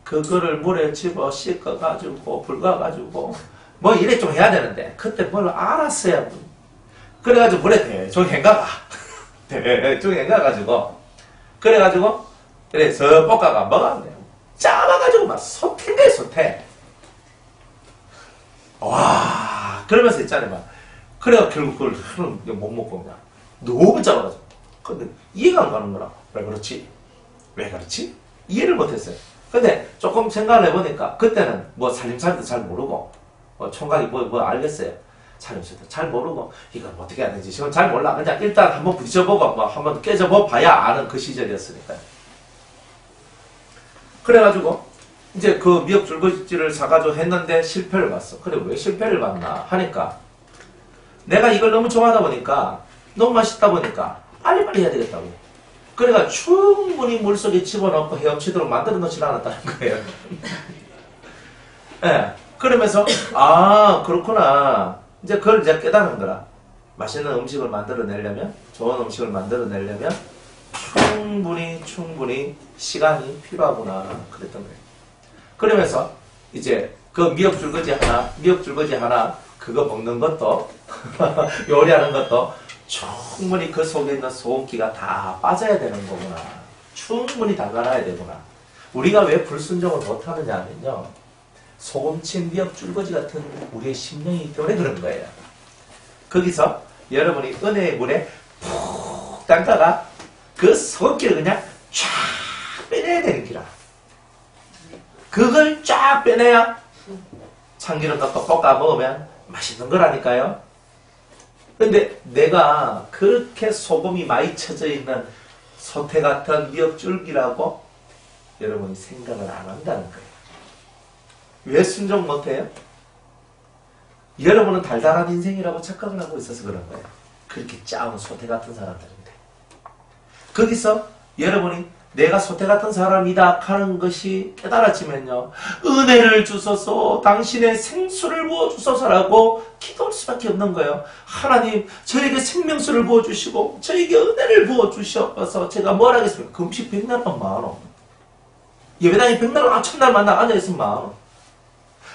Speaker 1: 그거를 물에 집어 씻어가지고 불가가지고 뭐 이래 좀 해야 되는데 그때 뭘 알았어요. 그래가지고 물에 대충 헹가가 대충 헹가가지고 그래가지고 그래서 볶아가 먹었네요. 짜봐가지고 막 소태인 거예요. 소태. 와 그러면서 있잖아요. 막 그래가 결국 그걸 하루는 못 먹고 그냥 너무 짜봐가지고 근데 이해가 안 가는 거라. 왜 그렇지? 왜 그렇지? 이해를 못했어요. 근데 조금 생각을 해보니까 그때는 뭐 살림살이도 잘 모르고 총각이 뭐 알겠어요. 살림살이도 잘 모르고 이걸 어떻게 해야 되는지 지금 잘 몰라. 그냥 일단 한번 부딪혀보고 뭐 한번 깨져보 봐야 아는 그 시절이었으니까요. 그래가지고 이제 그 미역 줄거지를 사가지고 했는데 실패를 봤어. 그래 왜 실패를 봤나 하니까 내가 이걸 너무 좋아하다 보니까 너무 맛있다 보니까 빨리빨리 해야 되겠다고. 그래가 충분히 물속에 집어넣고 헤엄치도록 만들어 놓지 않았다는 거예요. 예. 네. 그러면서 아 그렇구나. 이제 그걸 이제 깨닫는 거라. 맛있는 음식을 만들어내려면 좋은 음식을 만들어내려면 충분히 시간이 필요하구나 그랬던 거예요. 그러면서 이제 그 미역 줄거지 하나 그거 먹는 것도 요리하는 것도 충분히 그 속에 있는 소금기가 다 빠져야 되는 거구나. 충분히 담가놔야 되구나. 우리가 왜 불순종을 못하느냐면요. 소금친 미역 줄거지 같은 우리의 심령이기 때문에 그런 거예요. 거기서 여러분이 은혜의 물에 푹 담가가 그 소금기를 그냥 쫙 빼내야 되는 기라. 그걸 쫙 빼내야 참기름 넣고 볶아 먹으면 맛있는 거라니까요. 근데 내가 그렇게 소금이 많이 쳐져 있는 소태 같은 미역줄기라고 여러분이 생각을 안 한다는 거예요. 왜 순종 못해요? 여러분은 달달한 인생이라고 착각을 하고 있어서 그런 거예요. 그렇게 짜운 소태 같은 사람들인데. 거기서 여러분이 내가 소태 같은 사람이다 하는 것이 깨달아지면요. 은혜를 주소서 당신의 생수를 부어주소서라고 기도할 수밖에 없는 거예요. 하나님 저에게 생명수를 부어주시고 저에게 은혜를 부어주셔서 제가 뭘 하겠습니까? 금식 100날만 많어. 예배당에 100날 천날 만나 앉아있으면 많어.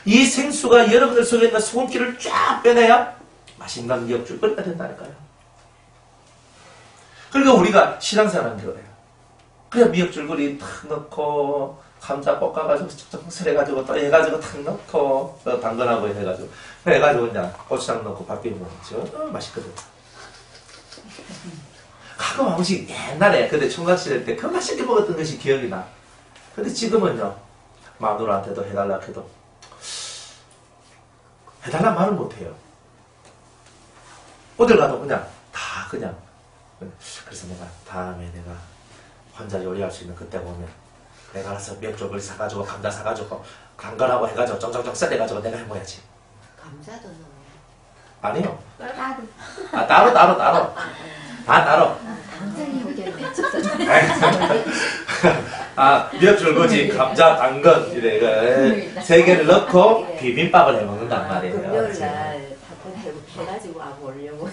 Speaker 1: 이 생수가 여러분들 속에 있는 소금기를 쫙 빼내야 맛있는 미역줄거리가 된다니까요. 그러니까 우리가 신앙생활하는 게 그래요. 그냥 미역줄거리 탁 넣고 감자 볶아가지고 쩍쩍 해가지고 또 해가지고 탁 넣고 당근하고 해가지고 해가지고 그냥 고추장 넣고 밥 비벼 먹죠. 맛있거든. 가끔 한 번씩 옛날에 근데 총각시절 때 그 맛있게 먹었던 것이 기억이 나. 근데 지금은요 마누라한테도 해달라 해도 해달라 말은 못해요. 어딜 가도 그냥 다 그냥 그래서 내가 다음에 내가 혼자 요리할 수 있는 그때 보면 내가 알아서 미역줄거리 사가지고 감자 사가지고 당근하고 해가지고 쫑쫑쫑 썰어가지고 내가 해먹어야지.
Speaker 2: 감자도 넣어요?
Speaker 1: 아니요.
Speaker 2: 따로.
Speaker 1: 아 따로. 아 따로.
Speaker 2: 당장이 오겠네. 직선.
Speaker 1: 아 미역줄거리 감자 당근 이래 세 개를 넣고 비빔밥을 해먹는단 말이에요.
Speaker 2: 금요일날 바쁜 해가지고 아무 올려고.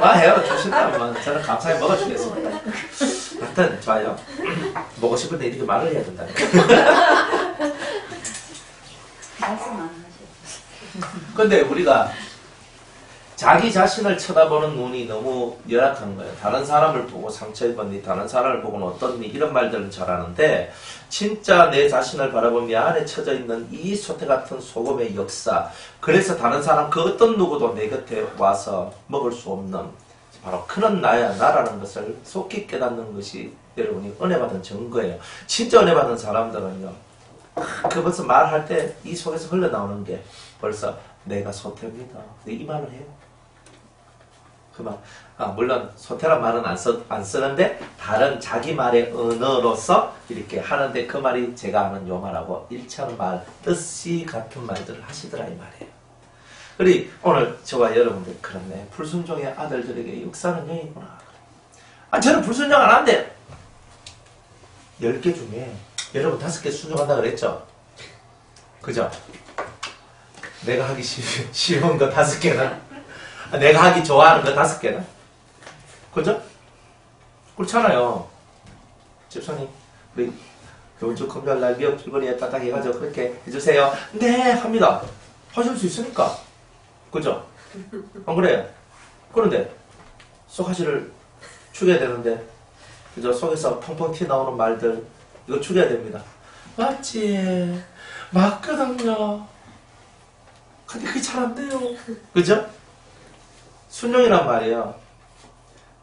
Speaker 1: 막 해요. 주신다면 저는 감사히 먹어주겠습니다. 하여튼 좋아요. 먹고 싶은데 이렇게 말을 해야 된다.
Speaker 2: 말씀 안 하셔.
Speaker 1: 근데 우리가 자기 자신을 쳐다보는 눈이 너무 열악한 거예요. 다른 사람을 보고 상처 입었니, 다른 사람을 보고는 어떻니 이런 말들은 잘하는데 진짜 내 자신을 바라보면 내 안에 쳐져 있는 이 소태 같은 소금의 역사, 그래서 다른 사람 그 어떤 누구도 내 곁에 와서 먹을 수 없는 바로 그런 나라는 것을 속히 깨닫는 것이 여러분이 은혜 받은 증거예요. 진짜 은혜 받은 사람들은요, 그 벌써 말할 때 이 속에서 흘러나오는 게 벌써 내가 소태입니다. 이 말을 해요. 그 말, 물론 소태란 말은 안 쓰는데 다른 자기 말의 언어로서 이렇게 하는데 그 말이 제가 아는 요 말하고 일치하는 말, 뜻이 같은 말들을 하시더라 이 말이에요. 그리 오늘 저와 여러분들 그렇네. 불순종의 아들들에게 역사는 여기구나. 아, 저는 불순종 안 한대요. 10개 중에 여러분 5개 순종한다 그랬죠? 그죠? 내가 하기 쉬운 거 5개는, 내가 하기 좋아하는 거 5개는, 그죠? 그렇잖아요. 집사님, 우리 이번 주 금요일날 미역 줄거리에 따딱 해가지고 그렇게 해주세요. 네, 합니다. 하실 수 있으니까. 그죠? 안 그래요? 그런데 속하시를 죽여야 되는데, 그죠? 속에서 펑펑 튀어나오는 말들, 이거 죽여야 됩니다. 맞지? 맞거든요. 근데 그게 잘 안 돼요. 그죠? 순종이란 말이에요.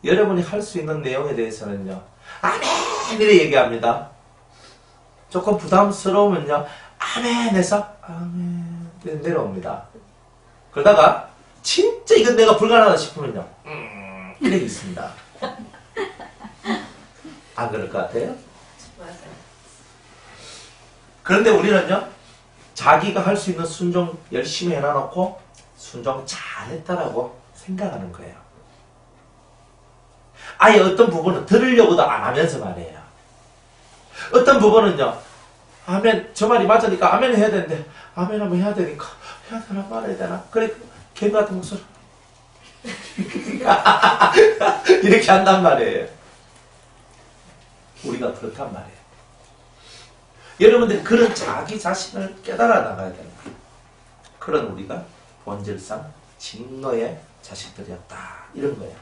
Speaker 1: 여러분이 할 수 있는 내용에 대해서는요, 아멘! 이렇게 얘기합니다. 조금 부담스러우면요, 아멘! 해서, 아멘! 내려옵니다. 그러다가, 진짜 이건 내가 불가능하다 싶으면요, 이렇게 있습니다. 안 그럴 것 같아요?
Speaker 2: 맞아요.
Speaker 1: 그런데 우리는요, 자기가 할 수 있는 순종 열심히 해놔놓고, 순종 잘했다라고 생각하는 거예요. 아예 어떤 부분은 들으려고도 안 하면서 말이에요. 어떤 부분은요, 아멘, 저 말이 맞으니까 아멘 해야 되는데, 아멘 하면 해야 되니까, 해야 되나 말아야 되나? 그래, 개미 같은 목소리. 이렇게 한단 말이에요. 우리가 그렇단 말이에요. 여러분들이 그런 자기 자신을 깨달아 나가야 되는 거예요. 그런 우리가 본질상 진노의 자식들이었다. 이런 거예요.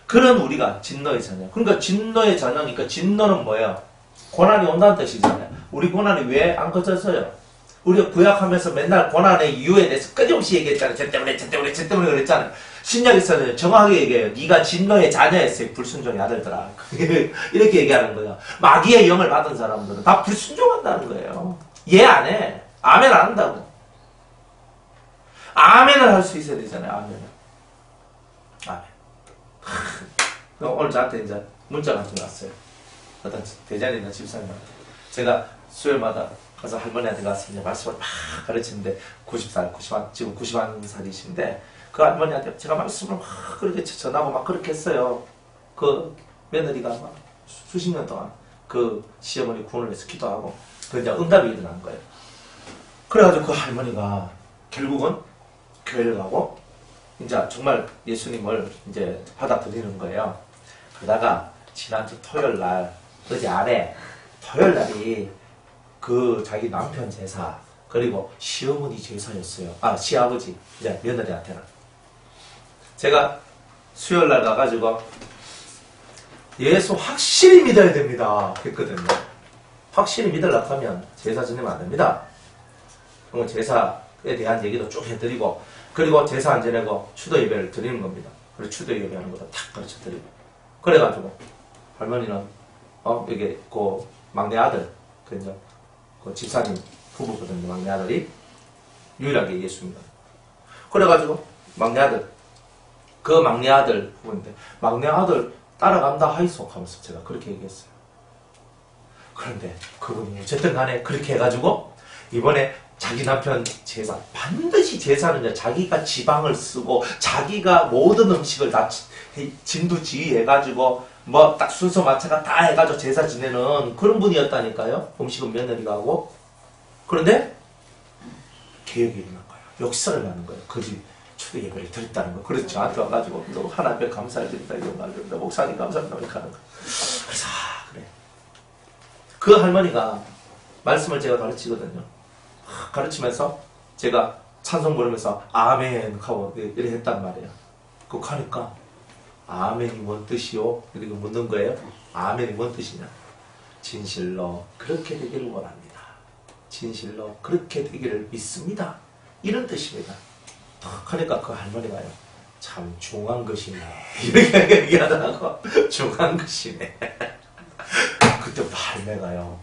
Speaker 1: 그런 우리가 진노의 자녀. 그러니까 진노의 자녀니까 진노는 뭐예요? 고난이 온다는 뜻이잖아요. 우리 고난이 왜 안 거쳤어요? 우리가 구약하면서 맨날 고난의 이유에 대해서 끊임없이 얘기했잖아요. 쟤 때문에 그랬잖아요. 신약에서는 정확하게 얘기해요. 네가 진노의 자녀였어요. 불순종의 아들들아. 이렇게 얘기하는 거예요. 마귀의 영을 받은 사람들은 다 불순종한다는 거예요. 이해 안 해. 아멘 안 한다고. 아멘을 할 수 있어야 되잖아요. 아멘을. 아멘. 오늘 저한테 이제 문자가 좀 왔어요. 어떤 대전이나 집사님한테. 제가 수요일마다 가서 할머니한테 가서 이제 말씀을 막 가르치는데 90살, 지금 91살이신데 그 할머니한테 제가 말씀을 막 그렇게 전하고 막 그렇게 했어요. 그 며느리가 막 수십 년 동안 그 시어머니 구원을 위해서 기도하고 그 이제 응답이 일어난 거예요. 그래가지고 그 할머니가 결국은 교회를 가고 이제 정말 예수님을 이제 받아들이는 거예요. 그러다가 지난주 토요일 날, 어제 아래 토요일 날이 그 자기 남편 제사 그리고 시어머니 제사였어요. 아, 시아버지 이제 며느리한테는. 제가 수요일 날 가가지고 예수 확실히 믿어야 됩니다 했거든요. 확실히 믿으려고 하면 제사 지내면 안 됩니다. 그러면 제사에 대한 얘기도 쭉 해드리고 그리고 제사 안 지내고 추도 예배를 드리는 겁니다. 그리고 추도 예배하는 것도 탁 가르쳐 드리고 그래가지고 할머니는 이게 그 막내 아들 그 집사님 부부거든요. 막내 아들이 유일하게 예수입니다. 그래가지고 막내 아들 그 막내 아들 부부인데 막내 아들 따라간다 하이소 하면서 제가 그렇게 얘기했어요. 그런데 그분이 어쨌든 간에 그렇게 해가지고 이번에 자기 남편 제사 반드시 제사는요 자기가 지방을 쓰고 자기가 모든 음식을 다 진두지휘해가지고 뭐 딱 순서 맞춰가 다 해가지고 제사 지내는 그런 분이었다니까요. 음식은 며느리가 하고. 그런데 개혁이 일어난 거예요. 역사를 나는 거예요. 그 집 초대 예배를 드렸다는 거. 그래서 저한테 와가지고 너무 하나님께 감사드립니다. 이런 말 드립니다. 목사님 감사합니다. 이렇게 하는 거. 그래서 그래. 그 할머니가 말씀을 제가 가르치거든요. 가르치면서 제가 찬송 부르면서 아멘 하고 이렇게 했단 말이에요. 그거 하니까 아멘이 뭔 뜻이요? 이렇게 묻는 거예요. 아멘이 뭔 뜻이냐? 진실로 그렇게 되기를 원합니다. 진실로 그렇게 되기를 믿습니다. 이런 뜻입니다. 하니까 그 할머니가요. 참 중한 것이네. 이렇게 얘기하더라고. 중한 것이네. 그때부터 할매가요.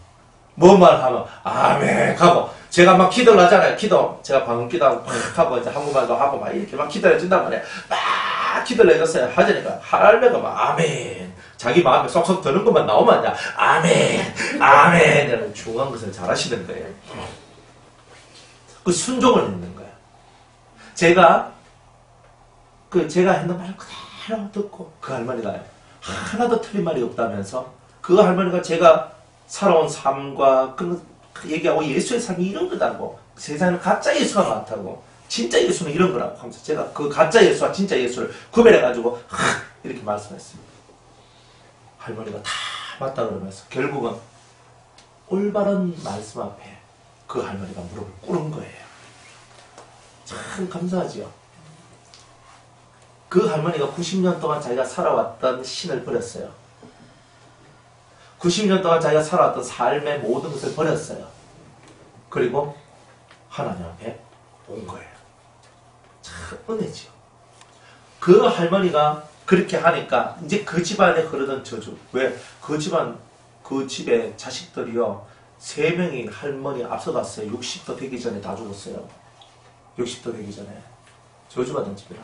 Speaker 1: 뭐 말하면 아멘 하고 제가 막 기도를 하잖아요. 기도 제가 방금 기도하고 이제 한국말도 하고 막 이렇게 막 기도를 해준단 말이에요. 막 기도를 해줬어요. 하자니까 할매가 막 아멘 자기 마음에 쏙쏙 드는 것만 나오면 그냥 아멘 아멘 이런 중요한 것을 잘 하시는 거예요. 그 순종을 했는 거예요. 제가 했는 말을 그대로 듣고 그 할머니가요. 하나도 틀린 말이 없다면서 그 할머니가 제가 살아온 삶과 그 얘기하고 예수의 삶이 이런 거다고 세상에는 가짜 예수가 많다고 진짜 예수는 이런 거라고 하면서 제가 그 가짜 예수와 진짜 예수를 구별해가지고 이렇게 말씀했습니다. 할머니가 다 맞다 그러면서 결국은 올바른 말씀 앞에 그 할머니가 무릎을 꿇은 거예요. 참 감사하지요. 그 할머니가 90년 동안 자기가 살아왔던 신을 버렸어요. 90년 동안 자기가 살아왔던 삶의 모든 것을 버렸어요. 그리고 하나님 앞에 온 거예요. 참 은혜지요. 그 할머니가 그렇게 하니까 이제 그 집안에 흐르던 저주. 왜? 그 집에 자식들이요. 3명이 할머니 앞서갔어요. 60도 되기 전에 다 죽었어요. 60도 되기 전에. 저주받은 집이라.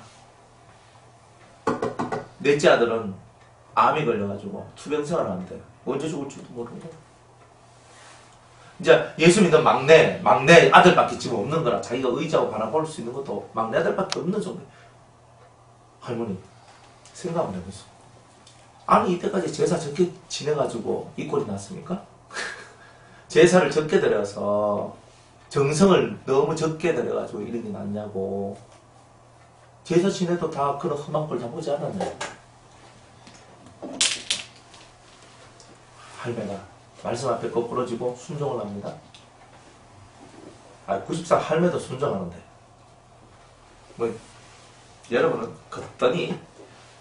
Speaker 1: 넷째 아들은 암이 걸려가지고 투병생활을 하는데 언제 죽을지도 모르고. 이제 예수 믿는 막내 아들밖에 지금 없는 거라 자기가 의지하고 바라볼 수 있는 것도 막내 아들밖에 없는 정도. 할머니 생각 한번 해보세요. 아니 이때까지 제사 적게 지내가지고 이 꼴이 났습니까? 제사를 적게 드려서 정성을 너무 적게 들여가지고 이런 게 났냐고. 제사 지내도 다 그런 험한 걸 다 보지 않았나요? 할매가 말씀 앞에 거꾸러지고 순종을 합니다. 94 할매도 순종하는데 여러분은 걷더니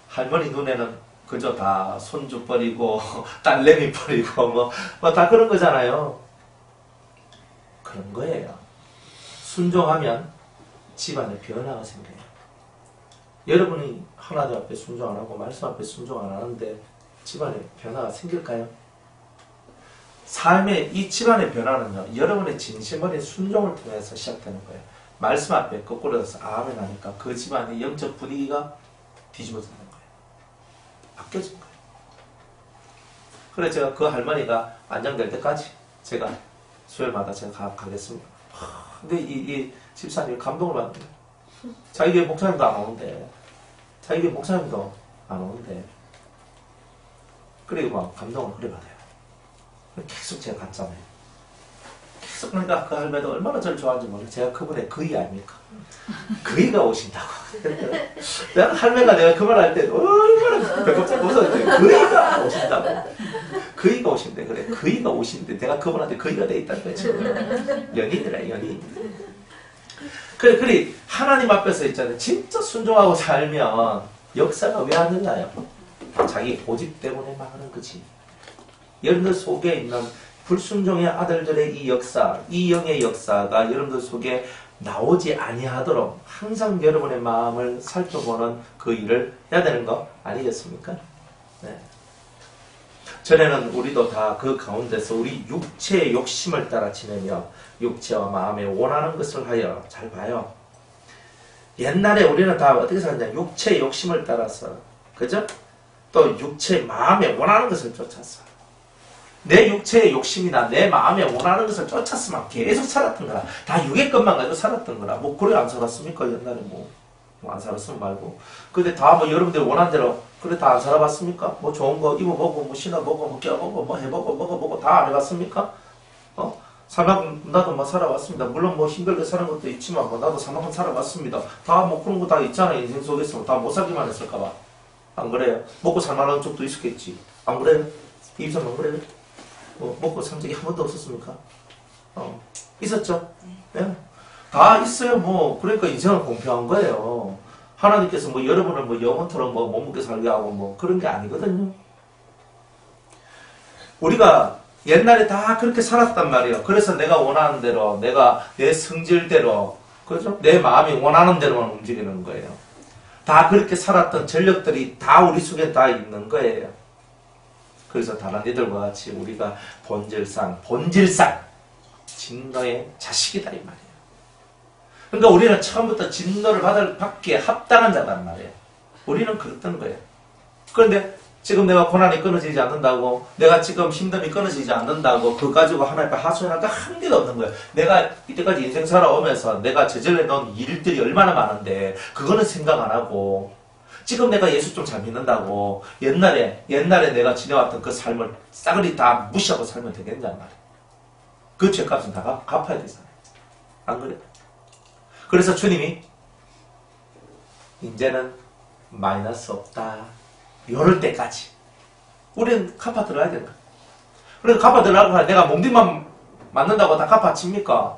Speaker 1: 할머니 눈에는 그저 다 손주 버리고 딸내미 버리고 뭐 다 그런 거잖아요. 그런 거예요. 순종하면 집안에 변화가 생겨요. 여러분이 하나님 앞에 순종 안 하고 말씀 앞에 순종 안 하는데 집안에 변화가 생길까요? 삶의 이 집안의 변화는요, 여러분의 진심 어린 순종을 통해서 시작되는 거예요. 말씀 앞에 거꾸로서 아멘 하니까 그 집안의 영적 분위기가 뒤집어지는 거예요. 바뀌어진 거예요. 그래서 제가 그 할머니가 안정될 때까지 제가 수요일마다 제가 가겠습니다. 근데 이 집사님이 감동을 받는데 자기 교회 목사님도 안 오는데 자기 교회 목사님도 안 오는데 그리고 막 감동을 그래 받아요. 계속 제가 갔잖아요. 계속 그러니까 그 할머니도 얼마나 저를 좋아하는지 몰라요. 제가 그분의 그이 아닙니까? 그이가 오신다고. 내가 할매가 내가 그 말 할 때 얼마나 배꼽 웃었는데 그이가 오신다고. 그이가 오신대. 그래 그이가 오신대. 내가 그분한테 그이가 돼 있다는 거야 지금. 연인이라 연인. 그래 하나님 앞에서 있잖아요. 진짜 순종하고 살면 역사가 왜 안 일어나요? 자기 고집 때문에 망하는 거지. 여러분들 속에 있는 불순종의 아들들의 이 역사, 이 영의 역사가 여러분들 속에 나오지 아니하도록 항상 여러분의 마음을 살펴보는 그 일을 해야 되는 거 아니겠습니까? 네. 전에는 우리도 다 그 가운데서 우리 육체의 욕심을 따라 지내며 육체와 마음에 원하는 것을 하여, 잘 봐요. 옛날에 우리는 다 어떻게 살았냐? 육체의 욕심을 따라서, 그죠? 또 육체의 마음에 원하는 것을 쫓았어. 내 육체의 욕심이나 내 마음에 원하는 것을 쫓았으면 계속 살았던 거라. 다 육의 것만 가지고 살았던 거라. 뭐 그래 안 살았습니까? 옛날에 뭐 안 살았으면 말고. 근데 다 뭐 여러분들이 원하는 대로 그래 다 안 살아봤습니까? 뭐 좋은 거 입어보고 뭐 신어보고 뭐 껴보고 뭐 해보고 먹어보고 다 안 해봤습니까? 나도 뭐 살아봤습니다. 물론 뭐 힘들게 사는 것도 있지만 뭐 나도 사만큼 살아봤습니다. 다 뭐 그런 거 다 있잖아요. 인생 속에서 다 못 살기만 했을까봐. 안 그래요? 먹고 살만한 쪽도 있었겠지. 안 그래요? 입선 안 그래요? 먹고 산 적이 한 번도 없었습니까? 있었죠? 네. 다 있어요, 뭐. 그러니까 인생은 공평한 거예요. 하나님께서 뭐 여러분을 뭐 영혼처럼 뭐 못 먹게 살게 하고 뭐 그런 게 아니거든요. 우리가 옛날에 다 그렇게 살았단 말이에요. 그래서 내가 원하는 대로, 내가 내 성질대로, 그죠? 내 마음이 원하는 대로만 움직이는 거예요. 다 그렇게 살았던 전력들이 다 우리 속에 다 있는 거예요. 그래서 다른 이들과 같이 우리가 본질상 진노의 자식이다 이 말이에요. 그러니까 우리는 처음부터 진노를 받기에 합당한 자단 말이에요. 우리는 그랬던 거예요. 그런데 지금 내가 고난이 끊어지지 않는다고, 내가 지금 힘듦이 끊어지지 않는다고 그거 가지고 하나님 앞에 하소연할 거 한 개도 없는 거예요. 내가 이때까지 인생 살아오면서 내가 저질러 놓은 일들이 얼마나 많은데 그거는 생각 안 하고 지금 내가 예수 좀 잘 믿는다고 옛날에 내가 지내왔던 그 삶을 싸그리 다 무시하고 살면 되겠냔 말이야. 그 죄값은 다 갚아야 되잖아요. 안 그래? 그래서 주님이 이제는 마이너스 없다. 이럴 때까지 우리는 갚아 들어야 된다. 그래서 갚아 들어가고 하면 내가 몸뚱이만 맞는다고 다 갚아 칩니까?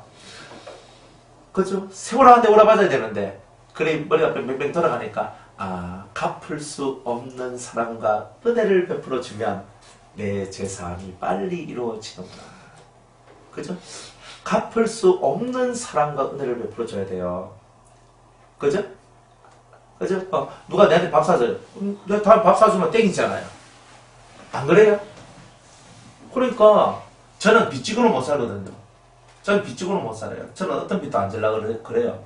Speaker 1: 그죠? 세월한테 오라받아야 되는데 그래 머리가 뱅뱅 돌아가니까 갚을 수 없는 사랑과 은혜를 베풀어 주면 내 죄사함이 빨리 이루어지는구나. 그죠? 갚을 수 없는 사랑과 은혜를 베풀어 줘야 돼요. 그죠? 그죠? 누가 내한테 밥 사줘요. 내가 다음에 밥 사주면 땡이잖아요. 안 그래요? 그러니까 저는 빚지고는 못 살거든요. 저는 빚지고는 못 살아요. 저는 어떤 빚도 안 질라고 그래요.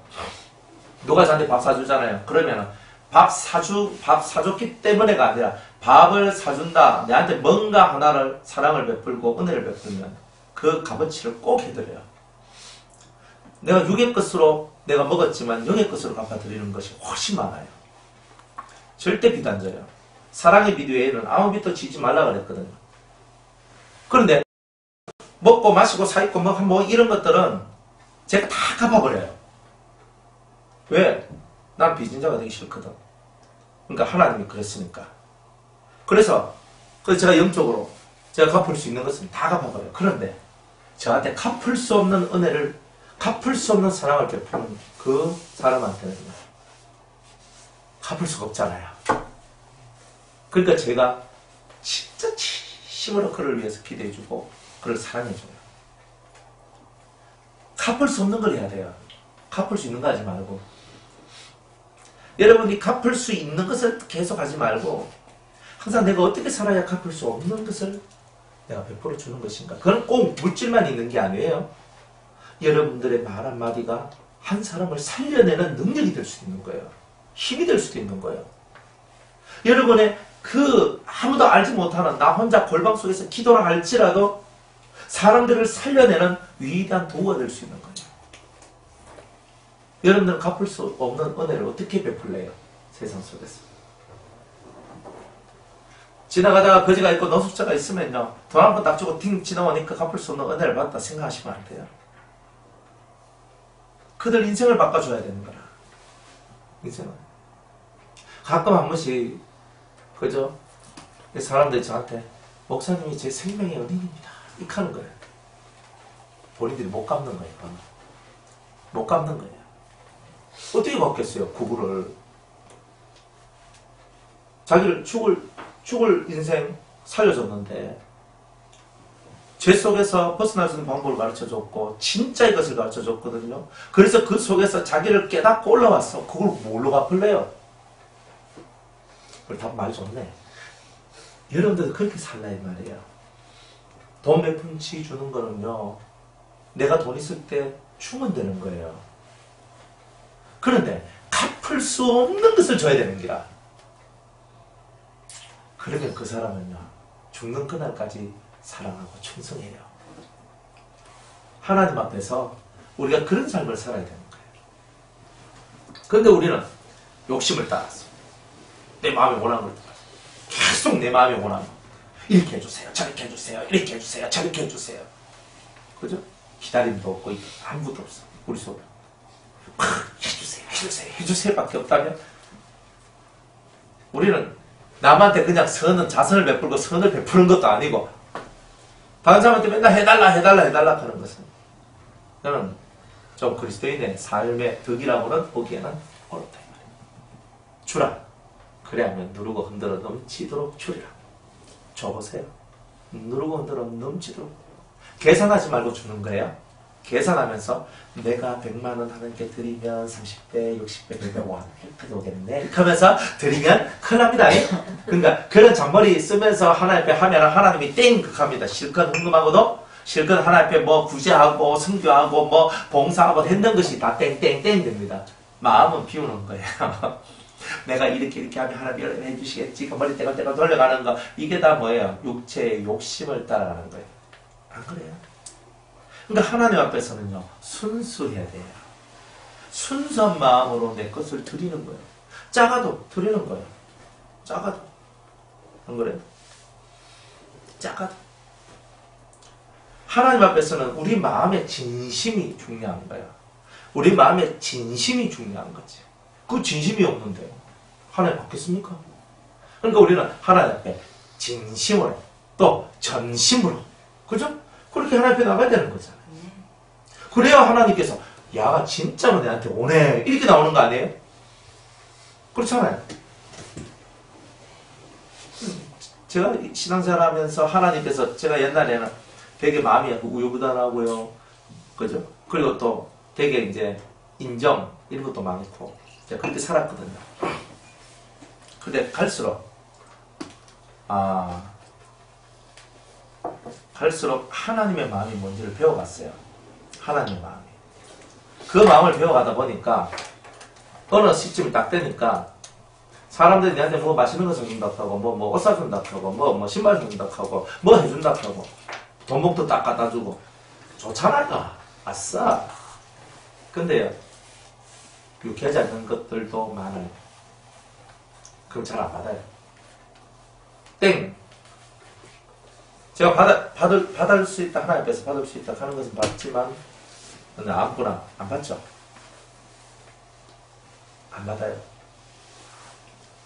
Speaker 1: 누가 저한테 밥 사주잖아요. 그러면 밥 사줬기 때문에가 아니라 밥을 사준다. 내한테 뭔가 하나를 사랑을 베풀고 은혜를 베풀면 그 값어치를 꼭 해드려요. 내가 육의 것으로 내가 먹었지만 영의 것으로 갚아드리는 것이 훨씬 많아요. 절대 빚 안 져요. 사랑의 빚 외에는 아무 빚도 지지 말라 그랬거든요. 그런데 먹고 마시고 사입고 뭐 이런 것들은 제가 다 갚아버려요. 왜? 난 빚진자가 되기 싫거든. 그러니까 하나님이 그랬으니까. 그래서 제가 영적으로 제가 갚을 수 있는 것은 다 갚아버려요. 그런데 저한테 갚을 수 없는 은혜를, 갚을 수 없는 사랑을 베푸는 그 사람한테는 갚을 수가 없잖아요. 그러니까 제가 진짜 진심으로 그를 위해서 기도해주고 그를 사랑해줘요. 갚을 수 없는 걸 해야 돼요. 갚을 수 있는 거 하지 말고. 여러분이 갚을 수 있는 것을 계속 하지 말고 항상 내가 어떻게 살아야 갚을 수 없는 것을 내가 베풀어 주는 것인가. 그건 꼭 물질만 있는 게 아니에요. 여러분들의 말 한마디가 한 사람을 살려내는 능력이 될 수도 있는 거예요. 힘이 될 수도 있는 거예요. 여러분의 그 아무도 알지 못하는 나 혼자 골방 속에서 기도를 할지라도 사람들을 살려내는 위대한 도구가 될 수 있는 거예요. 여러분들은 갚을 수 없는 은혜를 어떻게 베풀래요? 세상 속에서. 지나가다가 거지가 있고 노숙자가 있으면요. 돈 한 번 딱 주고 팅 지나오니까 갚을 수 없는 은혜를 받았다 생각하시면 안 돼요. 그들 인생을 바꿔줘야 되는 거라. 인생을. 가끔 한 번씩 그죠? 사람들이 저한테 목사님이 제 생명의 은인입니다. 이렇게 하는 거예요. 본인들이 못 갚는 거예요. 못 갚는 거예요. 어떻게 갚겠어요? 구구를. 자기를 죽을 인생 살려줬는데 죄 속에서 벗어날 수 있는 방법을 가르쳐줬고 진짜의 것을 가르쳐줬거든요. 그래서 그 속에서 자기를 깨닫고 올라왔어. 그걸 뭘로 갚을래요? 그걸 답 많이 좋네. 여러분들도 그렇게 살라 이 말이에요. 돈 몇 푼치 주는 거는요. 내가 돈 있을 때 주면 되는 거예요. 그런데 갚을 수 없는 것을 줘야 되는 거야. 그러면 그 사람은요. 죽는 그날까지 사랑하고 충성해요. 하나님 앞에서 우리가 그런 삶을 살아야 되는 거예요. 그런데 우리는 욕심을 따라서 내 마음에 원하는 걸 따라서 계속 내 마음에 원하는 거 이렇게 해주세요. 저렇게 해주세요. 이렇게 해주세요. 저렇게 해주세요. 그죠? 기다림도 없고 아무것도 없어. 우리 속에 해주세요 밖에 없다면 우리는 남한테 그냥 자선을 베풀고 선을 베푸는 것도 아니고 다른 사람한테 맨날 해달라 하는 것은 저는 좀 그리스도인의 삶의 덕이라고는 보기에는 어렵다. 주라. 그래야면 누르고 흔들어 넘치도록 주리라. 줘보세요. 누르고 흔들어 넘치도록. 계산하지 말고 주는 거예요. 계산하면서 내가 100만원 하나님께 드리면 30배, 60배, 100배, 와, 이렇게 오겠네. 이렇게 하면서 드리면 큰일 납니다. 그러니까 그런 잔머리 쓰면서 하나님 앞에 하면 하나님이 땡! 극합니다. 실컷 헌금하고도 실컷 하나님 앞에 뭐 구제하고 선교하고 뭐 봉사하고 했는 것이 다 땡땡땡 됩니다. 마음은 비우는 거예요. 내가 이렇게 하면 하나님 해주시겠지. 그 머리 떼가 돌려가는 거. 이게 다 뭐예요? 육체의 욕심을 따라가는 거예요. 안 그래요? 그러니까 하나님 앞에서는요. 순수해야 돼요. 순수한 마음으로 내 것을 드리는 거예요. 작아도 드리는 거예요. 작아도. 안 그래요? 작아도. 하나님 앞에서는 우리 마음의 진심이 중요한 거야. 우리 마음의 진심이 중요한 거지. 그 진심이 없는데 하나님 받겠습니까? 그러니까 우리는 하나님 앞에 진심으로 또 전심으로, 그죠? 그렇게 하나님 앞에 나가야 되는 거잖아요. 그래야 하나님께서 야가 진짜로 내한테 오네 이렇게 나오는 거 아니에요? 그렇잖아요. 제가 신앙생활 하면서 하나님께서, 제가 옛날에는 되게 마음이 우유부단하고요, 그죠? 그리고 또 되게 이제 인정 이런 것도 많고 제가 그렇게 살았거든요. 근데 갈수록 하나님의 마음이 뭔지를 배워갔어요. 하나님의 마음이. 그 마음을 배워가다 보니까 어느 시점이 딱 되니까 사람들이 내한테 뭐 맛있는 거 사준다고 하고 뭐 옷 사준다고 하고 뭐 신발 사준다고 하고 뭐 해준다고 하고 돈봉투 딱 갖다 주고 좋잖아요. 아싸. 근데요, 유쾌하지 않는 것들도 많아요. 그럼 잘 안 받아요. 땡. 제가 받을 수 있다, 하나님 앞에서 받을 수 있다 하는 것은 받지만 아무거나 안 받죠. 안 받아요.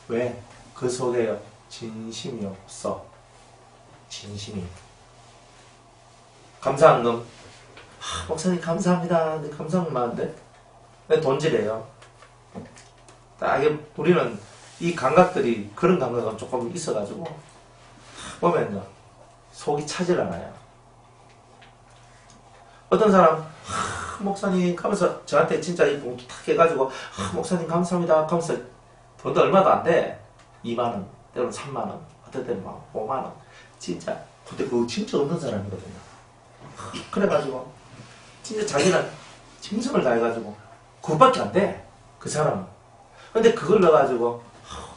Speaker 1: 왜? 그 속에요, 진심이 없어. 진심이. 감사한 놈, 목사님 감사합니다. 근데 감사한 많은데 돈질해요. 딱 우리는 이 감각들이, 그런 감각은 조금 있어가지고 보면요, 속이 차질 않아요. 어떤 사람 목사님 하면서 저한테 진짜 이 봉투 탁 해가지고 목사님 감사합니다 하면서 돈도 얼마도 안 돼. 2만원, 때로는 3만원, 어떨 때는 막 5만원. 진짜. 근데 그거 진짜 없는 사람이거든요. 그래가지고 진짜 자기는 정성을 다해가지고 그것밖에 안 돼. 그 사람은. 근데 그걸 넣어가지고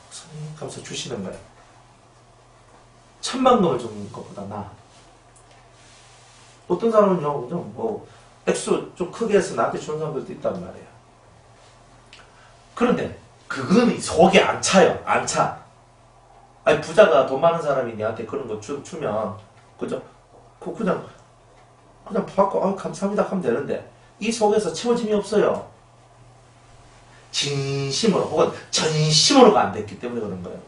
Speaker 1: 목사님 하면서 주시는 거예요. 1000만 원을 주는 것보다 나아. 어떤 사람은요, 뭐 액수 좀 크게 해서 나한테 주는 사람들도 있단 말이에요. 그런데 그거는 속에 안 차요. 안 차. 아니, 부자가 돈 많은 사람이 내한테 그런 거 주면, 그죠? 그냥 받고 감사합니다 하면 되는데 이 속에서 채워짐이 없어요. 진심으로 혹은 전심으로가 안 됐기 때문에 그런 거예요.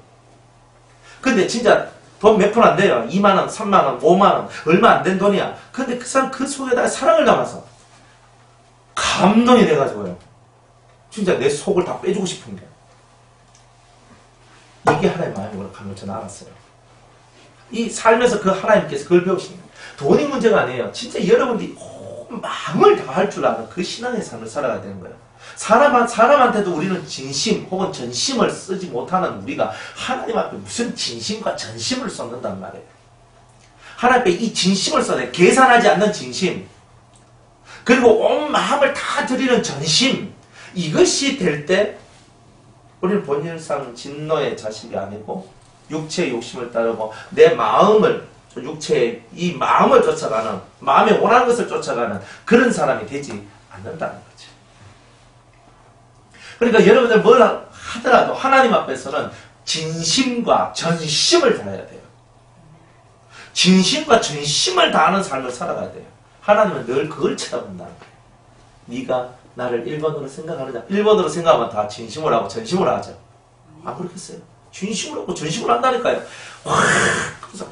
Speaker 1: 근데 진짜 돈 몇 푼 안 돼요. 2만원, 3만원, 5만원, 얼마 안 된 돈이야. 근데 그 사람 그 속에다가 사랑을 담아서 감동이 돼가지고요, 진짜 내 속을 다 빼주고 싶은 게, 이게 하나님의 마음이구나 하는 걸 저는 알았어요. 이 삶에서 그 하나님께서 그걸 배우시는 거예요. 돈이 문제가 아니에요. 진짜 여러분들이 마음을 다할 줄 아는 그 신앙의 삶을 살아가야 되는 거예요. 사람한테도 우리는 진심 혹은 전심을 쓰지 못하는 우리가 하나님 앞에 무슨 진심과 전심을 쏟는단 말이에요. 하나님 앞에 이 진심을 쏟아요. 계산하지 않는 진심, 그리고 온 마음을 다 드리는 전심, 이것이 될 때 우리는 본질상 진노의 자식이 아니고 육체의 욕심을 따르고 내 마음을, 육체의 이 마음을 쫓아가는, 마음에 원하는 것을 쫓아가는 그런 사람이 되지 않는다는 거죠. 그러니까 여러분들 뭘 하더라도 하나님 앞에서는 진심과 전심을 다해야 돼요. 진심과 전심을 다하는 삶을 살아가야 돼요. 하나님은 늘 그걸 쳐다본다는 거예요. 네가 나를 1번으로 생각하느냐. 1번으로 생각하면 다 진심으로 하고 전심으로 하죠. 안 그렇겠어요? 진심으로 하고 전심으로 한다니까요. 와, 그래서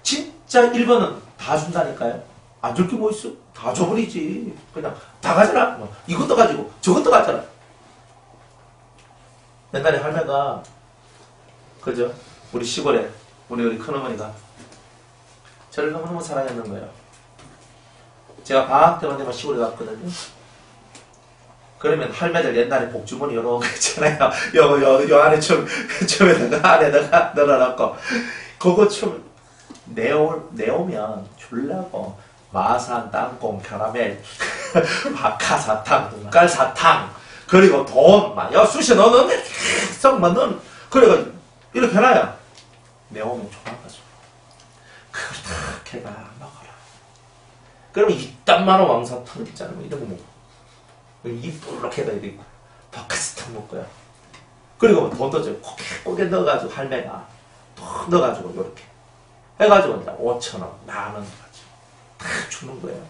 Speaker 1: 진짜 1번은 다 준다니까요. 안 줄 게 뭐 있어? 다 줘버리지. 그냥 다 가져라. 뭐 이것도 가지고 저것도 가져라. 옛날에 할매가, 그죠? 우리 시골에 우리 큰어머니가 저를 너무너무 사랑했는 거예요. 제가 방학 때만 되면 시골에 갔거든요. 그러면 할매들 옛날에 복주머니 이렇게 있잖아요. 요 안에 춤에다가 안에다가 넣어놨고, 그거 춤 내오면 줄라고 마산, 땅콩, 캐러멜, 박하사탕, 눈깔사탕, 그리고 돈, 야, 쑤셔 넣었는데, 계속 막 넣은, 그래가지고, 이렇게 해놔요. 내오면 좋아가지고. 그걸 탁 해가 먹어라. 그러면 이딴만한 왕사탕 있잖아요. 이런 거 먹어. 입 뿔룩 해가 이래 있고 돈가스 탁 먹고요. 그리고 돈도 좀 고개 넣어가지고 할매가 더 넣어가지고 이렇게 해가지고 이제 5,000원, 10,000원 가지고 다 주는 거예요.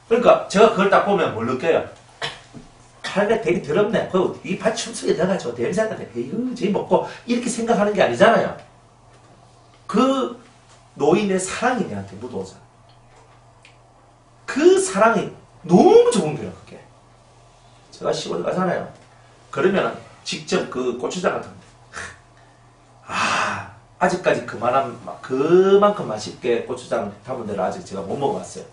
Speaker 1: 그러니까 제가 그걸 딱 보면 뭘 느껴요? 할매 되게 더럽네. 그리고 이 밭 춤속에 넣어가지고 냄새가 나. 이거 쟤 먹고 이렇게 생각하는 게 아니잖아요. 그 노인의 사랑이 내한테 묻어오잖아. 그 사랑이 너무 좋은 거예요, 그게. 제가 시골에 가잖아요. 그러면 직접 그 고추장 같은 거. 아직까지 그만큼 맛있게 고추장 담은 데를 아직 제가 못 먹어봤어요.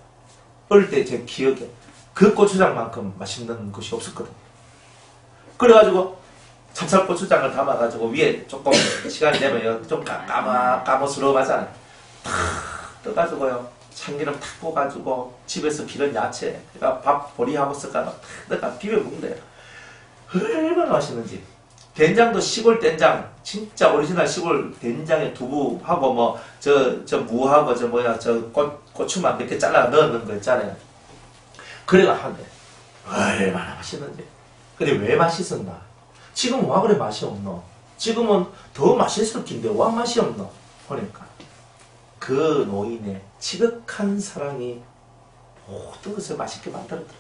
Speaker 1: 어릴 때 제 기억에 그 고추장만큼 맛있는 것이 없었거든요. 그래가지고 찹쌀고추장을 담아가지고 위에 조금 시간이 되면 좀 까무스러워하잖아요. 탁 떠가지고요. 참기름 탁 부어가지고 집에서 기른 야채, 그러니까 밥 보리하고 섞어서 탁 비벼 먹는 거예요. 얼마나 맛있는지. 된장도 시골 된장, 진짜 오리지널 시골 된장에 두부하고 뭐 무하고 고추만 몇 개 잘라 넣는 거 있잖아요. 그래가 하는데 얼마나 맛있는지. 근데 왜 맛있었나? 지금은 와 그래 맛이 없노? 지금은 더 맛있을 텐데 와 맛이 없노? 그러니까 그 노인의 지극한 사랑이 모든 것을 맛있게 만들었더라.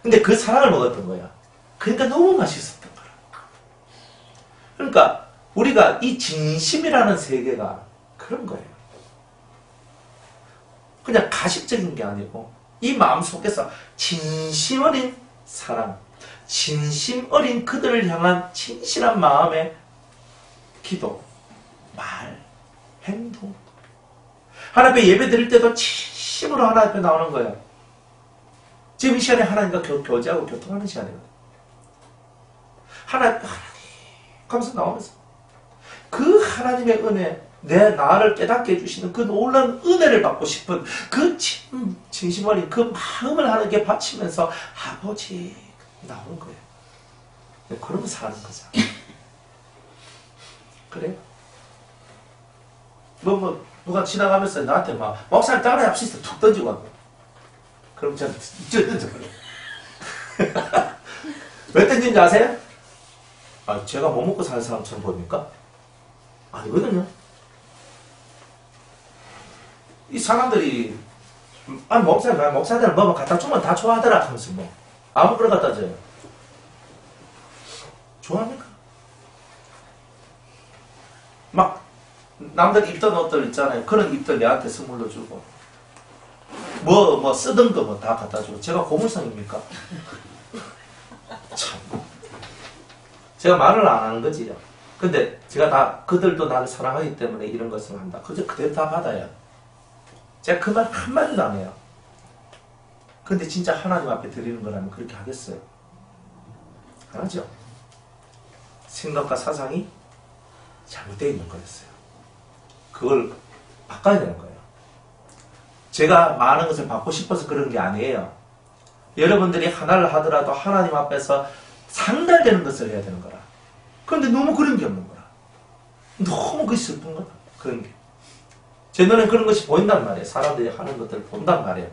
Speaker 1: 근데 그 사랑을 먹었던 거야. 그러니까 너무 맛있었던 거야. 그러니까 우리가 이 진심이라는 세계가 그런 거예요. 그냥 가식적인 게 아니고 이 마음 속에서 진심 어린 사랑, 진심 어린 그들을 향한 진실한 마음의 기도, 말, 행동. 하나님 앞에 예배 드릴 때도 진심으로 하나님 앞에 나오는 거예요. 지금 이 시간에 하나님과 교제하고 교통하는 시간이거든요. 하나님 하면서 나오면서 그 하나님의 은혜, 나를 깨닫게 해주시는 그 놀라운 은혜를 받고 싶은 그 진심 어린 그 마음을 하나님께 바치면서 아버지 나오는 거예요. 그러면서 사는 거죠. 그래요? 누가 지나가면서 나한테 목사님 따라 합시다 툭 던지고 하고. 그럼 저는 던져버려요. 왜 던진지 아세요? 제가 못 먹고 사는 사람처럼 보입니까? 아니거든요. 이 사람들이 목사들은 뭐 갖다 주면 다 좋아하더라 하면서 아무거나 갖다 줘요. 좋아합니까? 남들 입던 옷들 있잖아요. 그런 입들 내한테 선물로 주고 쓰던 거 다 갖다 주고. 제가 고물상입니까? 참. 제가 말을 안 하는 거지요. 근데 제가 그들도 나를 사랑하기 때문에 이런 것을 한다. 그대로 다 받아요. 제가 그 말 한마디도 안 해요. 근데 진짜 하나님 앞에 드리는 거라면 그렇게 하겠어요? 안 하죠? 생각과 사상이 잘못되어 있는 거였어요. 그걸 바꿔야 되는 거예요. 제가 많은 것을 받고 싶어서 그런 게 아니에요. 여러분들이 하나를 하더라도 하나님 앞에서 상달되는 것을 해야 되는 거라. 그런데 너무 그런 게 없는 거라. 너무 그게 슬픈 거다. 그런 게. 제 눈에 그런 것이 보인단 말이에요. 사람들이 하는 것들을 본단 말이에요.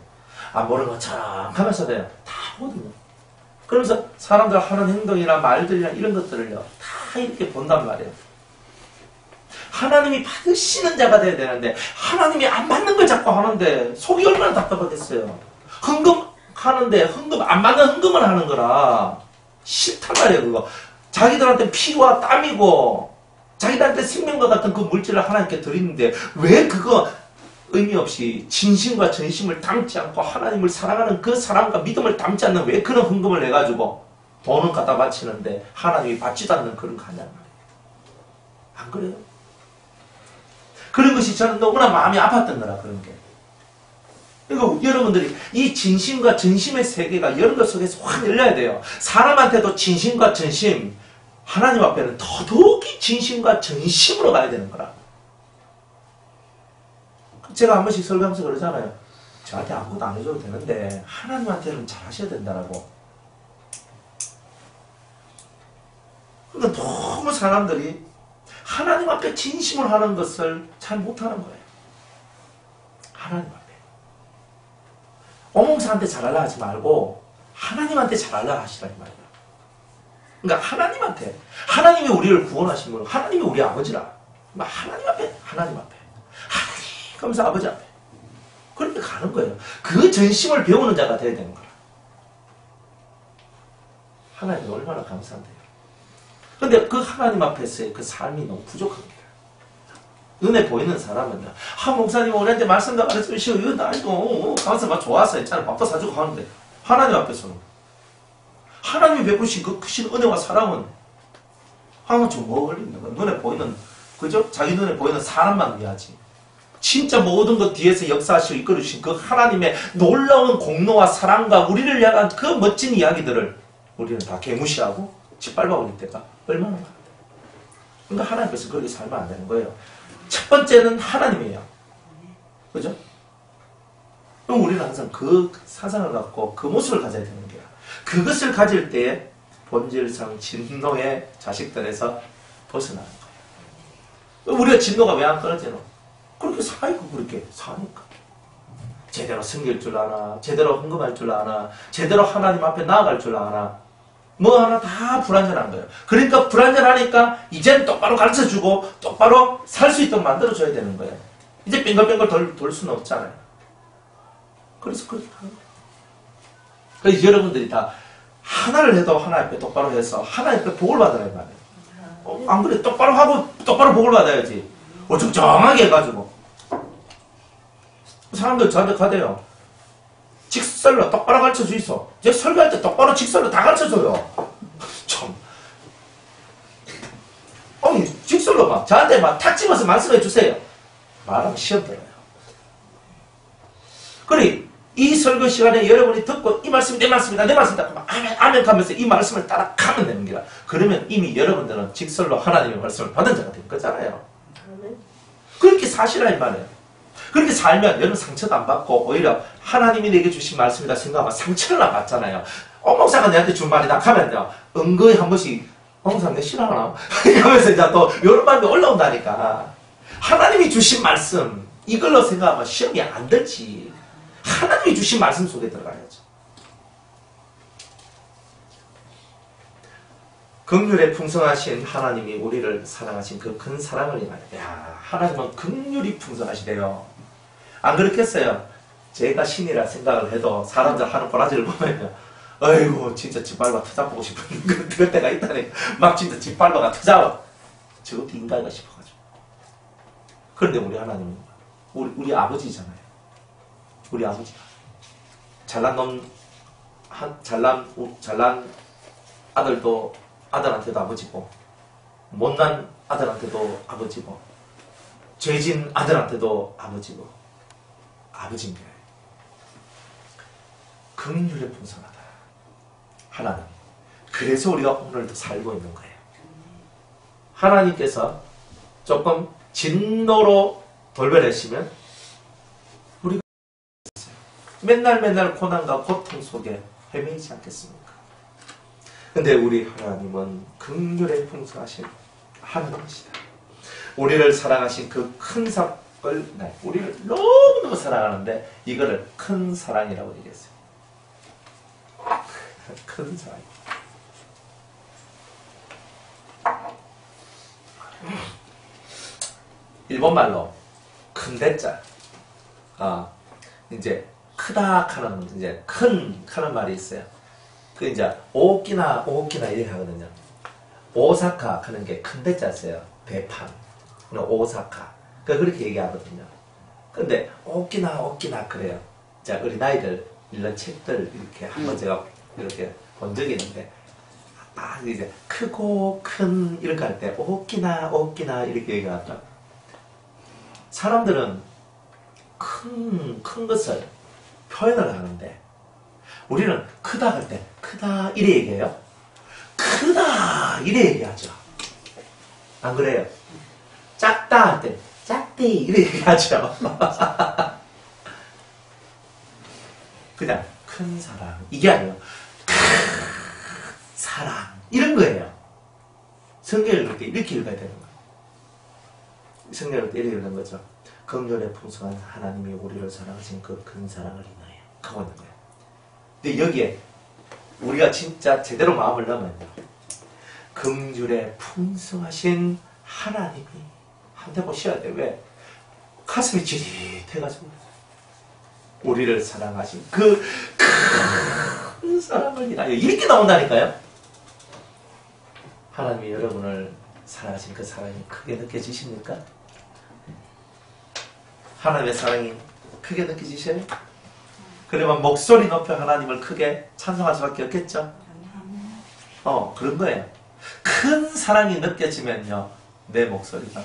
Speaker 1: 모르는 것처럼 하면서 돼요. 다 보거든요. 그러면서 사람들 하는 행동이나 말들이나 이런 것들을요. 다 이렇게 본단 말이에요. 하나님이 받으시는 자가 돼야 되는데 하나님이 안 받는 걸 자꾸 하는데 속이 얼마나 답답하겠어요. 헌금하는데 안 받는 헌금을 하는 거라 싫단 말이에요. 그거 자기들한테 피와 땀이고 자기들한테 생명과 같은 그 물질을 하나님께 드리는데 왜 그거 의미 없이 진심과 전심을 담지 않고 하나님을 사랑하는 그 사랑과 믿음을 담지 않는 왜 그런 헌금을 해가지고 돈을 갖다 바치는데 하나님이 받지도 않는 그런 거 하냐는 말이에요. 안 그래요? 그런 것이 저는 너무나 마음이 아팠던 거라 그런 게. 그리고 여러분들이 이 진심과 전심의 세계가 이런 것 속에서 확 열려야 돼요. 사람한테도 진심과 전심, 하나님 앞에는 더더욱이 진심과 전심으로 가야 되는 거라. 제가 한 번씩 설교하면서 그러잖아요. 저한테 아무것도 안 해줘도 되는데 하나님한테는 잘 하셔야 된다라고. 근데 너무 사람들이 하나님 앞에 진심을 하는 것을 잘 못하는 거예요. 하나님 앞에. 어몽사한테 잘하려 하지 말고 하나님한테 잘하려 하시라 이 말이야. 그러니까 하나님한테, 하나님이 우리를 구원하신 분, 하나님이 우리 아버지라. 하나님 앞에, 하나님 앞에, 하나님 하면서 아버지 앞에 그렇게 가는 거예요. 그 전심을 배우는 자가 돼야 되는 거야. 하나님이 얼마나 감사한데요. 근데 그 하나님 앞에서의 그 삶이 너무 부족합니다. 눈에 보이는 사람은요, 목사님 우리한테 말씀도 안 해주시고 이거 나도 가면서 막 좋아서 있잖아. 밥도 사주고 하는데 하나님 앞에서는 하나님이 베푸신 그 크신 은혜와 사랑은 하나님 좀 멀리 있는 거야. 눈에 보이는, 그죠? 자기 눈에 보이는 사람만 위하지. 진짜 모든 것 뒤에서 역사하시고 이끌으신 그 하나님의 놀라운 공로와 사랑과 우리를 향한 그 멋진 이야기들을 우리는 다 개무시하고 짓밟아버릴 때가 얼마나 많은데. 그러니까 하나님 앞에서 그렇게 살면 안 되는 거예요. 첫 번째는 하나님이에요. 그죠? 그럼 우리는 항상 그 사상을 갖고 그 모습을 가져야 되는 거야. 그것을 가질 때에 본질상 진노의 자식들에서 벗어나는 거예요. 우리가 진노가 왜 안 끊어지노? 그렇게 살고 그렇게 사니까. 제대로 섬길 줄 아나, 제대로 헌금할 줄 아나, 제대로 하나님 앞에 나아갈 줄 아나, 뭐 하나 다 불완전한 거예요. 그러니까 불완전하니까 이제는 똑바로 가르쳐주고 똑바로 살 수 있도록 만들어줘야 되는 거예요. 이제 빙글빙글 돌 수는 없잖아요. 그래서 그렇게 하는 거예요. 그래서 여러분들이 다 하나를 해도 하나님 앞에 똑바로 해서 하나님 앞에 복을 받으란 말이에요. 안 그래? 똑바로 하고 똑바로 복을 받아야지. 어정쩡하게 해가지고. 사람들 저한테 가대요. 직설로 똑바로 가르쳐 주이소. 제 설교할 때 똑바로 직설로 다 가르쳐 줘요. 참. 아니, 직설로 막 저한테 막 탁 집어서 말씀해 주세요. 말하면 시험 들어요. 그래, 이 설교 시간에 여러분이 듣고 이 말씀이 내 말씀이다, 내 말씀이다. 그러면 아멘, 아멘 하면서 이 말씀을 따라가면 됩니다. 그러면 이미 여러분들은 직설로 하나님의 말씀을 받은 자가 된 거잖아요. 그렇게 사시라 이 말이에요. 그렇게 살면 여러분 상처도 안 받고 오히려 하나님이 내게 주신 말씀이다 생각하면 상처를 안 받잖아요. 목사가 내한테 준 말이다 하면요, 은근히 한 번씩 목사 내 싫어하나? 하면서 이제 또 이런 마음이 올라온다니까. 하나님이 주신 말씀 이걸로 생각하면 시험이 안 들지. 하나님이 주신 말씀 속에 들어가야죠. 긍휼에 풍성하신 하나님이 우리를 사랑하신 그 큰 사랑을 말이야. 야, 하나님은 긍휼이 풍성하시대요. 안 그렇겠어요? 제가 신이라 생각을 해도 사람들 하는 꼬라지를 보면요, 아이고 진짜 짓밟아 터잡보고 싶은 그때가 있다네. 막 진짜 짓밟아가 터잡아. 저것도 인간인가 싶어가지고. 그런데 우리 하나님은 우리 아버지잖아요. 우리 아버지가 잘난 놈, 잘난 아들도 아들한테도 아버지고, 못난 아들한테도 아버지고, 죄진 아들한테도 아버지고, 아버지인 거예요. 긍휼에 풍성하다. 하나님. 그래서 우리가 오늘도 살고 있는 거예요. 하나님께서 조금 진노로 돌변하시면 우리가 맨날 고난과 고통 속에 헤매이지 않겠습니까? 근데 우리 하나님은 긍휼에 풍성하신 하나님이시다. 우리를 사랑하신 그 큰 사랑을, 우리를 너무너무 사랑하는데 이거를 큰 사랑이라고 얘기했어요. 큰 사랑. 일본말로 큰 대자. 이제 크다 하는, 이제 큰 하는 말이 있어요. 그 이제 오키나 이렇게 하거든요. 오사카 하는 게 큰 대자였어요. 대판. 오사카. 그렇게 얘기하거든요. 근데 오키나 그래요. 자, 우리 나이들 이런 책들 이렇게 한번 제가 이렇게 본 적이 있는데, 이제 크고 큰 이렇게 할 때 오키나 이렇게 얘기하죠. 사람들은 큰 것을 표현을 하는데, 우리는 크다 할 때 크다 이래 얘기해요. 크다 이래 얘기하죠. 안 그래요? 작다 할 때 작디 이래 얘기하죠. 그냥 큰 사랑 이게 아니에요. 큰 사랑 이런 거예요. 성경을 읽을 때 이렇게 읽어야 되는 거예요. 성경을 때 이렇게 읽는 거죠. 긍휼에 풍성한 하나님이 우리를 사랑하신 그 큰 사랑을 인하여. 하고 있는 거예요. 근데 여기에 우리가 진짜 제대로 마음을 넣으면요, 긍휼에 풍성하신 하나님이 한테 보셔야 돼요. 왜? 가슴이 찌릿해가지고 우리를 사랑하신 그 큰 사랑을 인하여 이렇게 나온다니까요. 하나님이 여러분을 사랑하신 그 사랑이 크게 느껴지십니까? 하나님의 사랑이 크게 느껴지셔요? 그러면 목소리 높여 하나님을 크게 찬송할 수밖에 없겠죠? 그런 거예요. 큰 사랑이 느껴지면요, 내 목소리가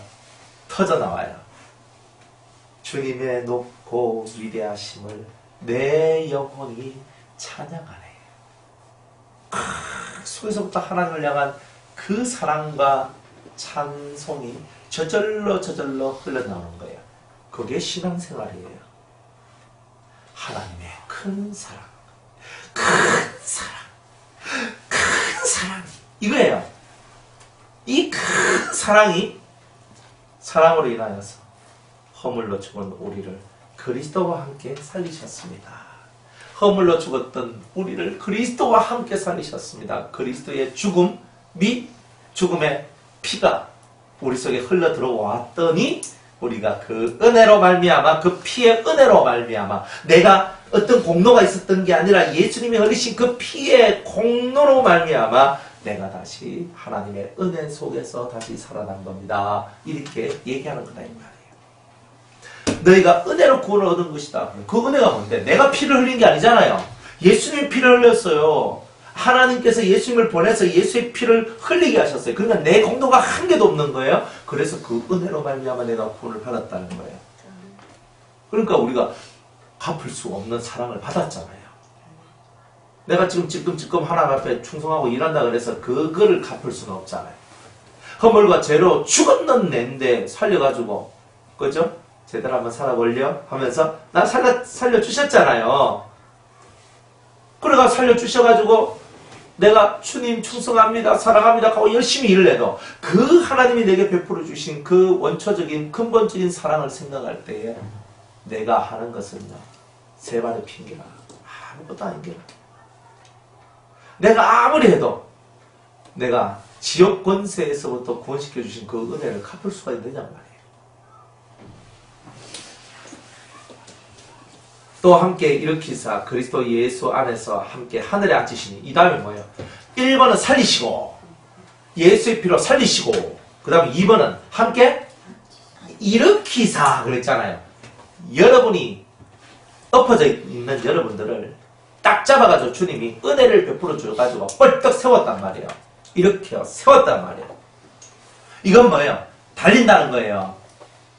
Speaker 1: 터져나와요. 주님의 높고 위대하심을 내 영혼이 찬양하네. 속에서부터 하나님을 향한 그 사랑과 찬송이 저절로 흘러나오는 거예요. 그게 신앙생활이에요. 하나님의 큰 사랑, 큰 사랑, 이거예요. 이 큰 사랑이, 사랑으로 인하여서 허물로 죽은 우리를 그리스도와 함께 살리셨습니다. 허물로 죽었던 우리를 그리스도와 함께 살리셨습니다. 그리스도의 죽음 및 죽음의 피가 우리 속에 흘러 들어왔더니 우리가 그 은혜로 말미암아, 그 피의 은혜로 말미암아, 내가 어떤 공로가 있었던 게 아니라 예수님이 흘리신 그 피의 공로로 말미암아 내가 다시 하나님의 은혜 속에서 다시 살아난 겁니다. 이렇게 얘기하는 거다 이 말이에요. 너희가 은혜로 구원을 얻은 것이다. 그 은혜가 뭔데? 내가 피를 흘린 게 아니잖아요. 예수님이 피를 흘렸어요. 하나님께서 예수님을 보내서 예수의 피를 흘리게 하셨어요. 그러니까 내 공로가 한 개도 없는 거예요. 그래서 그 은혜로 말미암아 내가 구원을 받았다는 거예요. 그러니까 우리가 갚을 수 없는 사랑을 받았잖아요. 내가 지금 찔끔찔끔 하나님 앞에 충성하고 일한다 그래서 그거를 갚을 수는 없잖아요. 허물과 죄로 죽었는 낸데 살려가지고, 그죠? 제대로 한번 살아보려 하면서 나 살려주셨잖아요. 그래가 살려주셔가지고 내가 주님 충성합니다, 사랑합니다 하고 열심히 일을 해도 그 하나님이 내게 베풀어 주신 그 원초적인 근본적인 사랑을 생각할 때에 내가 하는 것은요, 세 발의 핑계라 아무것도 아닌 게라. 내가 아무리 해도 내가 지옥 권세에서부터 구원시켜 주신 그 은혜를 갚을 수가 있느냐 말이에요. 또 함께 일으키사 그리스도 예수 안에서 함께 하늘에 앉히시니, 이 다음에 뭐예요? 1번은 살리시고 예수의 피로 살리시고, 그 다음에 2번은 함께 일으키사 그랬잖아요. 여러분이 엎어져 있는 여러분들을 딱 잡아가지고 주님이 은혜를 베풀어 줘가지고 뻘떡 세웠단 말이에요. 이렇게 세웠단 말이에요. 이건 뭐예요? 달린다는 거예요.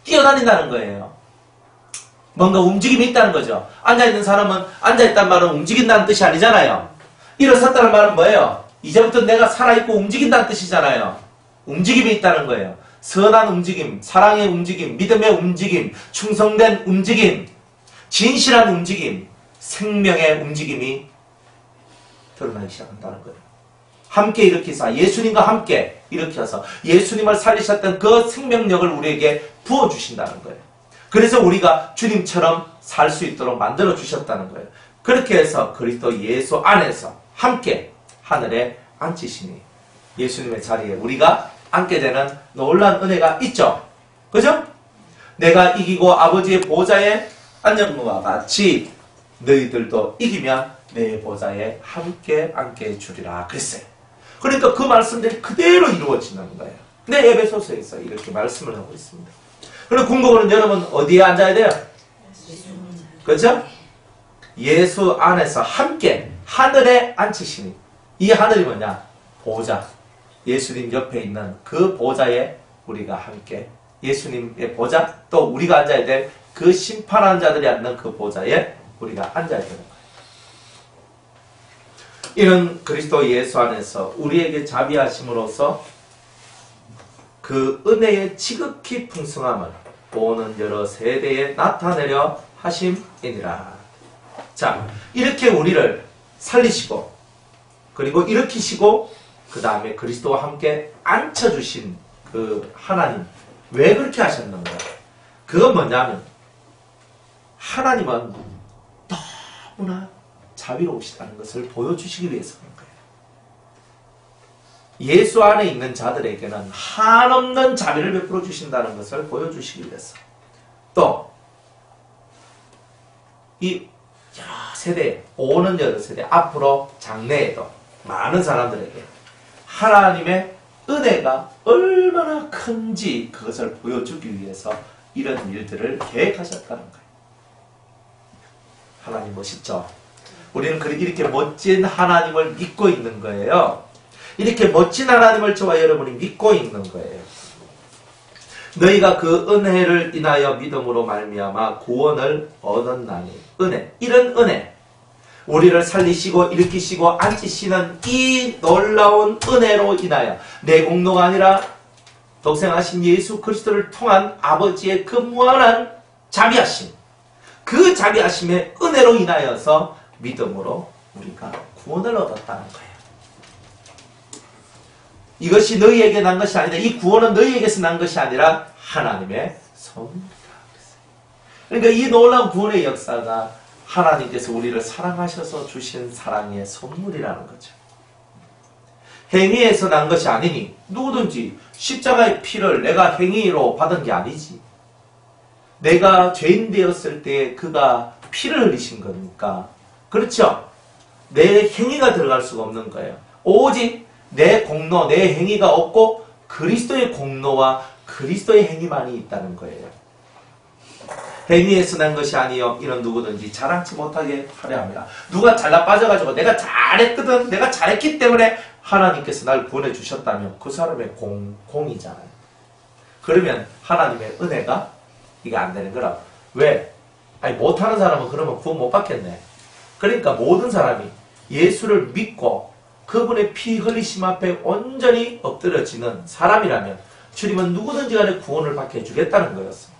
Speaker 1: 뛰어다닌다는 거예요. 뭔가 움직임이 있다는 거죠. 앉아있는 사람은, 앉아있단 말은 움직인다는 뜻이 아니잖아요. 일어섰다는 말은 뭐예요? 이제부터 내가 살아있고 움직인다는 뜻이잖아요. 움직임이 있다는 거예요. 선한 움직임, 사랑의 움직임, 믿음의 움직임, 충성된 움직임, 진실한 움직임, 생명의 움직임이 드러나기 시작한다는 거예요. 함께 일으키사, 예수님과 함께 일으켜서 예수님을 살리셨던 그 생명력을 우리에게 부어주신다는 거예요. 그래서 우리가 주님처럼 살 수 있도록 만들어 주셨다는 거예요. 그렇게 해서 그리스도 예수 안에서 함께 하늘에 앉히시니 예수님의 자리에 우리가 앉게 되는 놀라운 은혜가 있죠. 그죠? 내가 이기고 아버지의 보좌에 앉은 것과 같이 너희들도 이기면 내 보좌에 함께 앉게 주리라 그랬어요. 그러니까 그 말씀들이 그대로 이루어지는 거예요. 근데 에베소서에서 이렇게 말씀을 하고 있습니다. 그럼 궁극으로는 여러분 어디에 앉아야 돼요? 그렇죠? 예수 안에서 함께 하늘에 앉히시니, 이 하늘이 뭐냐? 보좌. 예수님 옆에 있는 그 보좌에 우리가 함께, 예수님의 보좌, 또 우리가 앉아야 될 그 심판한 자들이 앉는 그 보좌에 우리가 앉아야 되는 거예요. 이는 그리스도 예수 안에서 우리에게 자비하심으로써 그 은혜의 지극히 풍성함을 오는 여러 세대에 나타내려 하심이니라. 자, 이렇게 우리를 살리시고 그리고 일으키시고 그 다음에 그리스도와 함께 앉혀주신 그 하나님, 왜 그렇게 하셨는가? 그건 뭐냐면 하나님은 너무나 자비로우시다는 것을 보여주시기 위해서 그런 거예요. 예수 안에 있는 자들에게는 한없는 자비를 베풀어 주신다는 것을 보여주시기 위해서, 또 이 여러 세대, 오는 여러 세대, 앞으로 장래에도 많은 사람들에게 하나님의 은혜가 얼마나 큰지 그것을 보여주기 위해서 이런 일들을 계획하셨다는 거예요. 하나님 멋있죠? 우리는 이렇게 멋진 하나님을 믿고 있는 거예요. 이렇게 멋진 하나님을 저와 여러분이 믿고 있는 거예요. 너희가 그 은혜를 인하여 믿음으로 말미암아 구원을 얻었나니, 은혜, 이런 은혜, 우리를 살리시고 일으키시고 앉히시는 이 놀라운 은혜로 인하여 내 공로가 아니라 독생하신 예수 그리스도를 통한 아버지의 그 무한한 자비하심, 그 자비하심의 은혜로 인하여서 믿음으로 우리가 구원을 얻었다는 거예요. 이것이 너희에게 난 것이 아니다. 이 구원은 너희에게서 난 것이 아니라 하나님의 선물이다. 그러니까 이 놀라운 구원의 역사가 하나님께서 우리를 사랑하셔서 주신 사랑의 선물이라는 거죠. 행위에서 난 것이 아니니 누구든지 십자가의 피를 내가 행위로 받은 게 아니지. 내가 죄인 되었을 때 그가 피를 흘리신 거니까. 그렇죠? 내 행위가 들어갈 수가 없는 거예요. 오직 내 공로, 내 행위가 없고 그리스도의 공로와 그리스도의 행위만이 있다는 거예요. 행위에서 난 것이 아니요 이런 누구든지 자랑치 못하게 하려 합니다. 누가 잘나 빠져가지고 내가 잘했거든, 내가 잘했기 때문에 하나님께서 날 구원해 주셨다면 그 사람의 공이잖아요. 그러면 하나님의 은혜가 이게 안 되는 거라. 왜? 아니 못하는 사람은 그러면 구원 못 받겠네. 그러니까 모든 사람이 예수를 믿고 그분의 피 흘리심 앞에 온전히 엎드려지는 사람이라면 주님은 누구든지 간에 구원을 받게 해주겠다는 거였어.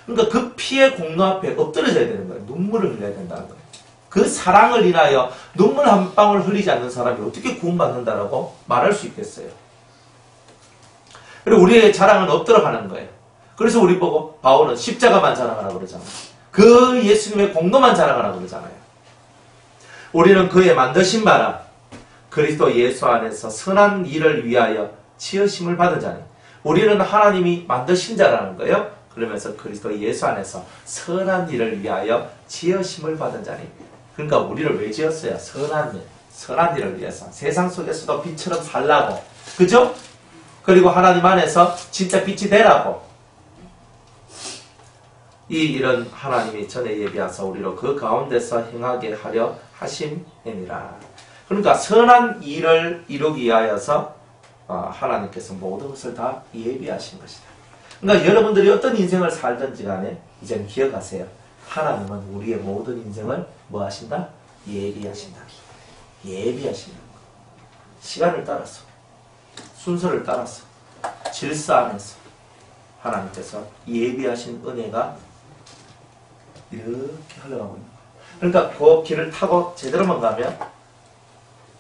Speaker 1: 그러니까 그 피의 공로 앞에 엎드려져야 되는 거예요. 눈물을 흘려야 된다는 거예요. 그 사랑을 인하여 눈물 한 방울 흘리지 않는 사람이 어떻게 구원받는다라고 말할 수 있겠어요. 그리고 우리의 자랑은 엎드려 가는 거예요. 그래서 우리 보고 바울은 십자가만 자랑하라 그러잖아요. 그 예수님의 공로만 자랑하라 그러잖아요. 우리는 그의 만드신 바라 그리스도 예수 안에서 선한 일을 위하여 지으심을 받은 자니, 우리는 하나님이 만드신 자라는 거예요. 그러면서 그리스도 예수 안에서 선한 일을 위하여 지으심을 받은 자니, 그러니까 우리를 왜 지었어요? 선한 일, 선한 일을 위해서 세상 속에서도 빛처럼 살라고, 그죠? 그리고 하나님 안에서 진짜 빛이 되라고. 이런 하나님이 전에 예비하사 우리로 그 가운데서 행하게 하려 하심이니라. 그러니까 선한 일을 이루기 위하여서 하나님께서 모든 것을 다 예비하신 것이다. 그러니까 여러분들이 어떤 인생을 살든지 간에 이제는 기억하세요. 하나님은 우리의 모든 인생을 뭐 하신다? 예비하신다. 예비하신다. 시간을 따라서, 순서를 따라서, 질서 안에서 하나님께서 예비하신 은혜가 이렇게 흘러가고 있는 거예요. 그러니까 그 길을 타고 제대로만 가면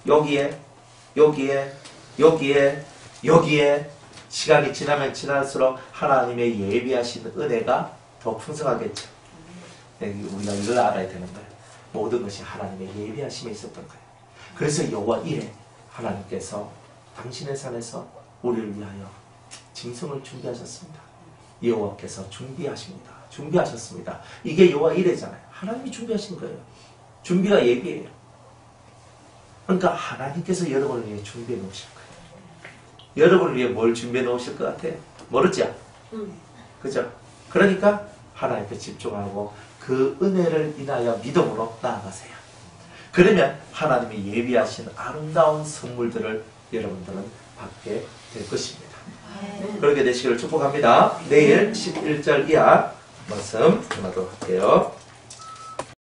Speaker 1: 여기에 시간이 지나면 지날수록 하나님의 예비하신 은혜가 더 풍성하겠죠. 우리가 이걸 알아야 되는 거예요. 모든 것이 하나님의 예비하심에 있었던 거예요. 그래서 여호와 이레 하나님께서 당신의 산에서 우리를 위하여 짐승을 준비하셨습니다. 여호와께서 준비하셨습니다. 이게 여호와 이레잖아요. 하나님이 준비하신 거예요. 준비가 예비예요. 그러니까 하나님께서 여러분을 위해 준비해 놓으실 거예요. 여러분을 위해 뭘 준비해 놓으실 것 같아요? 모르죠? 그죠? 그러니까 하나님께 집중하고 그 은혜를 인하여 믿음으로 나아가세요. 그러면 하나님이 예비하신 아름다운 선물들을 여러분들은 받게 될 것입니다. 그렇게 되시기를 축복합니다. 내일 11절 이하 말씀 전하도록 할게요.